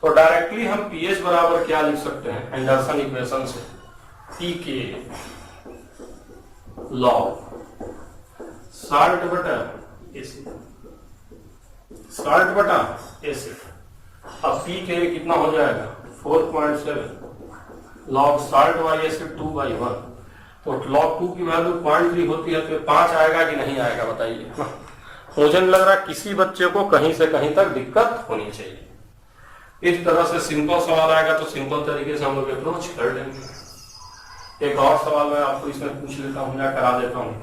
तो डायरेक्टली हम पीएच बराबर क्या लिख सकते हैं एंडरसन इक्वेशन से, पीके लॉग साल्ट बटा एसिड, साल्ट बटा एसिड। अब पीके कितना हो जाएगा 4.7 लॉग साल्ट बाई एसिड 2/1। तो लॉग 2 की वैल्यू 0.3 होती है, तो 5 आएगा कि नहीं आएगा बताइए। मुझे नहीं लग रहा किसी बच्चे को कहीं से कहीं तक दिक्कत होनी चाहिए। इस तरह से सिंपल सवाल आएगा तो सिंपल तरीके से हम लोग अप्रोच कर लेंगे। एक और सवाल मैं आपको इसमें पूछ लेता हूं या करा देता हूं।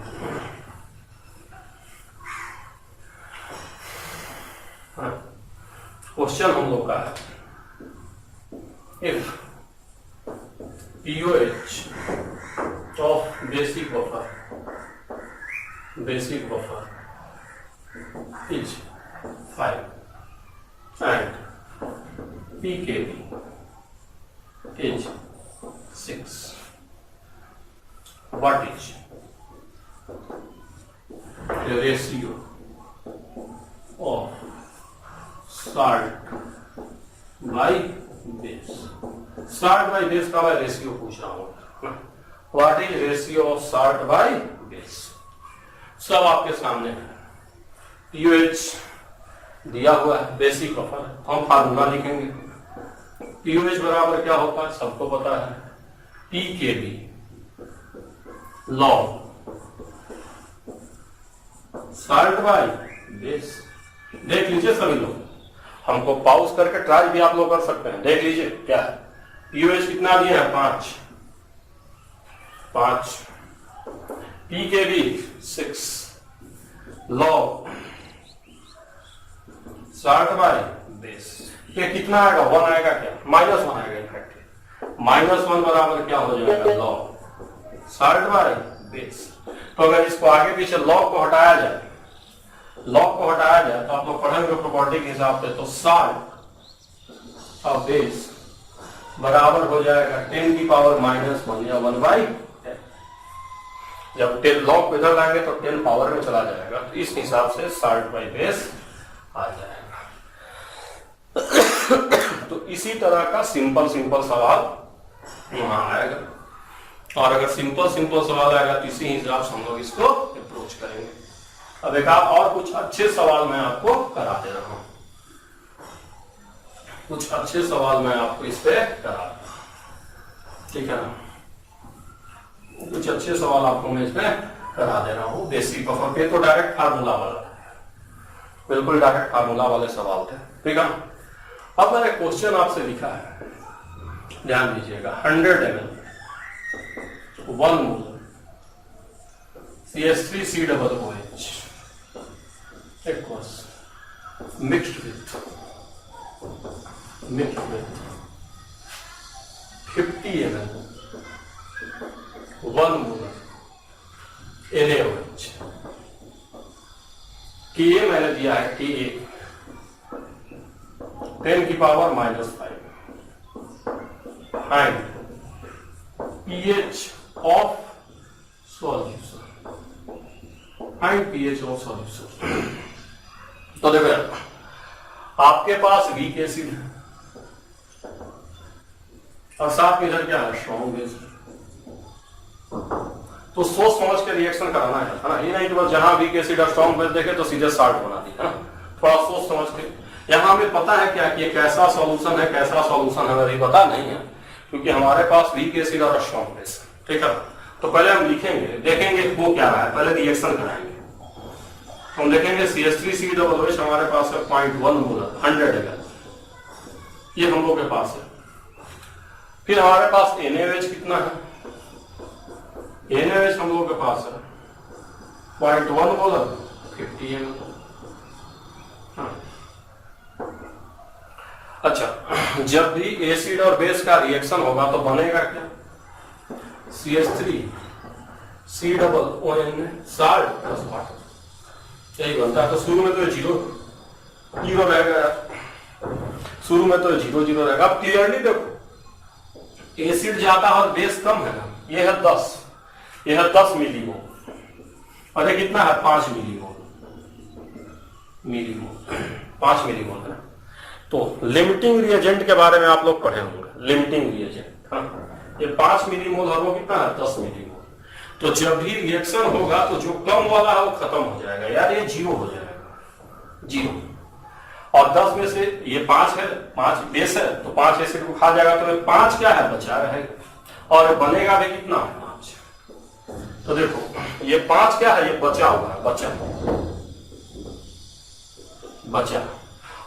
क्वेश्चन हम लोग का है, if pOH of basic buffer is 5 and PKB is 6, what is the ratio of salt by base? salt by base का मैं रेशियो पूछ रहा हूं। What is ratio of salt by base? सब आपके सामने है। पीओएच दिया हुआ है, बेसिक बफर, हम फार्मूला लिखेंगे। पीओएच बराबर क्या होता है सबको पता है, pKb log salt by base. देख लीजिए सभी लोग, हमको पॉज करके ट्राई भी आप लोग कर सकते हैं। देख लीजिए क्या है, पीओएच कितना दिया है 5, pKb 6 log salt by base. ये कितना आएगा 1 आएगा क्या, -1 आएगा। इनफैक्ट -1 बराबर क्या हो जाएगा लॉग साल्ट बाय बेस। तो अगर इसको आगे पीछे लॉग को हटाया जाए तो आप लोग पढ़ेंगे प्रॉपर्टी के हिसाब से, तो साल्ट और बेस बराबर हो जाएगा 10 की पावर -1 या 1/10। जब 10 लॉग को इधर लाएंगे तो 10 पावर में चला जाएगा, तो इस हिसाब से साल्ट बाय बेस आ जाएगा। तो इसी तरह का सिंपल सवाल यहां आएगा, और अगर सिंपल सवाल आएगा तो इसी हिसाब से हम लोग इसको अप्रोच करेंगे। अब एक और कुछ अच्छे सवाल मैं आपको करा दे रहा हूं, कुछ अच्छे सवाल मैं आपको इस पे करा दूंगा, ठीक है ना। कुछ अच्छे सवाल आपको मैं इसमें करा दे रहा हूं बेसिक बफर पे। तो डायरेक्ट फार्मूला वाला, बिल्कुल डायरेक्ट फार्मूला वाले सवाल थे, ठीक है। अब मैंने क्वेश्चन आपसे लिखा है, ध्यान दीजिएगा। 100 ml 1 mole CH3COOH equals mixed with 50 ml 1 mole NaOH। Ka मैंने दिया है Ka 10 की power -5 and pH of solution, find pH of solution। तो देखो यार, आपके पास वीक एसिड है और साथ में इधर क्या है, स्ट्रॉन्ग बेस। तो सोच समझ के रिएक्शन कराना है ना, ये नहीं कि बस जहां वीक एसिड और स्ट्रॉन्ग बेस देखे तो सीधे साल्ट बना दी, है ना। थोड़ा सोच समझ के। यहाँ हमें पता है क्या कि कैसा सॉल्यूशन है, कैसा सॉल्यूशन है अभी पता नहीं है, क्योंकि हमारे पास वीक एसिड और स्ट्रॉन्ग बेस है, ठीक है। तो पहले हम लिखेंगे, देखेंगे वो क्या है, पहले रिएक्शन कराएंगे। हम देखेंगे CH3COOH हमारे पास है 0.1 मोलर 100 ml, ये हम लोग के पास है। फिर हमारे पास NaOH कितना है, NaOH हम लोग के पास है 0.1 मोलर 50 ml। अच्छा, जब भी एसिड और बेस का रिएक्शन होगा तो बनेगा क्या, CH3 COOH salt plus water, यही बनता है। तो शुरू में तो जीरो जीरो रहेगा, शुरू में तो जीरो जीरो रहेगा। अब क्लियरली देखो, एसिड ज्यादा और बेस कम है ना, ये है 10, ये है 10 मिलीमोल और ये कितना है 5 मिलीमोल, 5 मिलीमोल है। तो लिमिटिंग रिएजेंट के बारे में आप लोग पढ़े होंगे, लिमिटिंग रिएजेंट, हाँ, ये 5 मिलीमोल और वो कितना है 10 मिलीमोल। तो जब भी रिएक्शन होगा तो जो कम वाला है वो खत्म हो जाएगा, यार ये जीरो हो जाएगा, जीरो। और 10 में से ये 5 है, 5 बेस है तो 5 एसिड को खा जाएगा, तो 5 क्या है बचा रहेगा और बनेगा भी कितना 5। तो देखो ये 5 क्या है, ये बचा हुआ है, बचा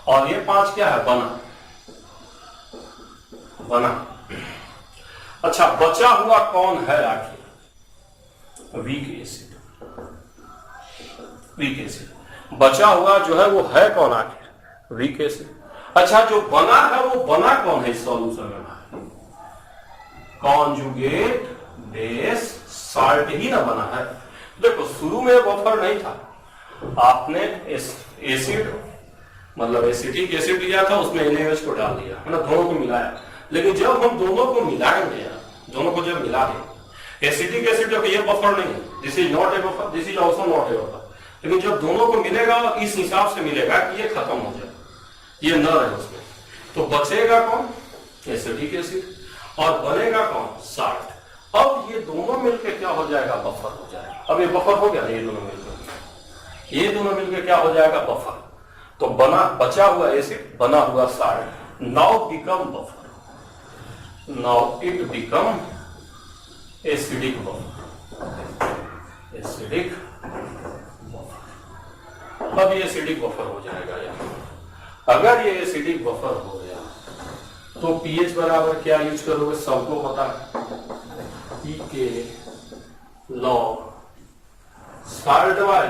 और ये 5 क्या है, बना। अच्छा, बचा हुआ कौन है आखिर, वीक एसिड। बचा हुआ जो है वो है कौन आखिर, वीक एसिड। अच्छा, जो बना है वो बना कौन है इस सॉल्यूशन में, कॉन्जुगेट बेस साल्ट ही ना बना है। देखो शुरू में बफर नहीं था, आपने एसिड मतलब एसिटिक एसिड लिया था, उसमें NaOH को डाल दिया, मतलब दोनों को मिलाया। लेकिन जब हम दोनों को मिलाएंगे, दोनों को जब मिला दें, एसिटिक एसिड जो ये बफर नहीं है, this is not a buffer, this is also not a buffer. लेकिन जब दोनों को मिलेगा इस हिसाब से मिलेगा कि ये खत्म हो जाए, ये न रहे उसमें, तो बचेगा कौन, एसिटिक एसिड और बनेगा कौन, साल्ट। अब ये दोनों मिलकर क्या हो जाएगा, बफर हो जाएगा। अब ये बफर हो गया, ये दोनों मिलकर क्या हो जाएगा, बफर। तो बचा हुआ एसिड बना हुआ salt, now become buffer, now it become acidic buffer, acidic buffer. अब ये एसिडिक बफर हो जाएगा यार। अगर ये एसिडिक बफर हो गया तो पीएच बराबर क्या यूज करोगे, सबको पता है, पीके लॉग साल्ट बाई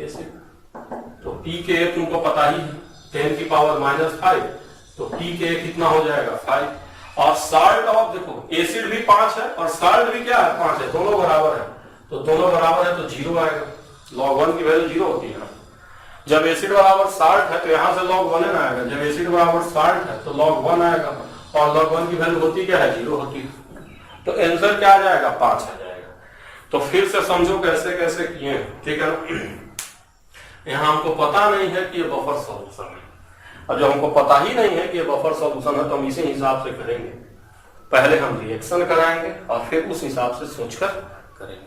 एसिड। तो पी के तुमको पता ही है 10 की पावर -5, तो पी के कितना हो जाएगा 5। और साल्ट ऑफ देखो एसिड भी 5 है और साल्ट भी क्या है 5 है, दोनों बराबर है, तो दोनों बराबर है तो 0 आएगा। log 1 की वैल्यू 0 होती है ना। जब एसिड बराबर साल्ट है तो यहां से log 1 आएगा, जब एसिड बराबर साल्ट है तो log 1 आएगा, और log 1 की वैल्यू होती क्या है, 0 होती है। तो आंसर क्या आ जाएगा, 5 आ जाएगा। तो फिर से समझो कैसे कैसे किए, ठीक है ना। यहाँ हमको पता नहीं है कि ये बफर सॉल्यूशन है, और जब हमको पता ही नहीं है कि ये बफर सॉल्यूशन है तो हम इसी हिसाब से करेंगे। पहले हम रिएक्शन कराएंगे और फिर उस हिसाब से सोचकर करेंगे।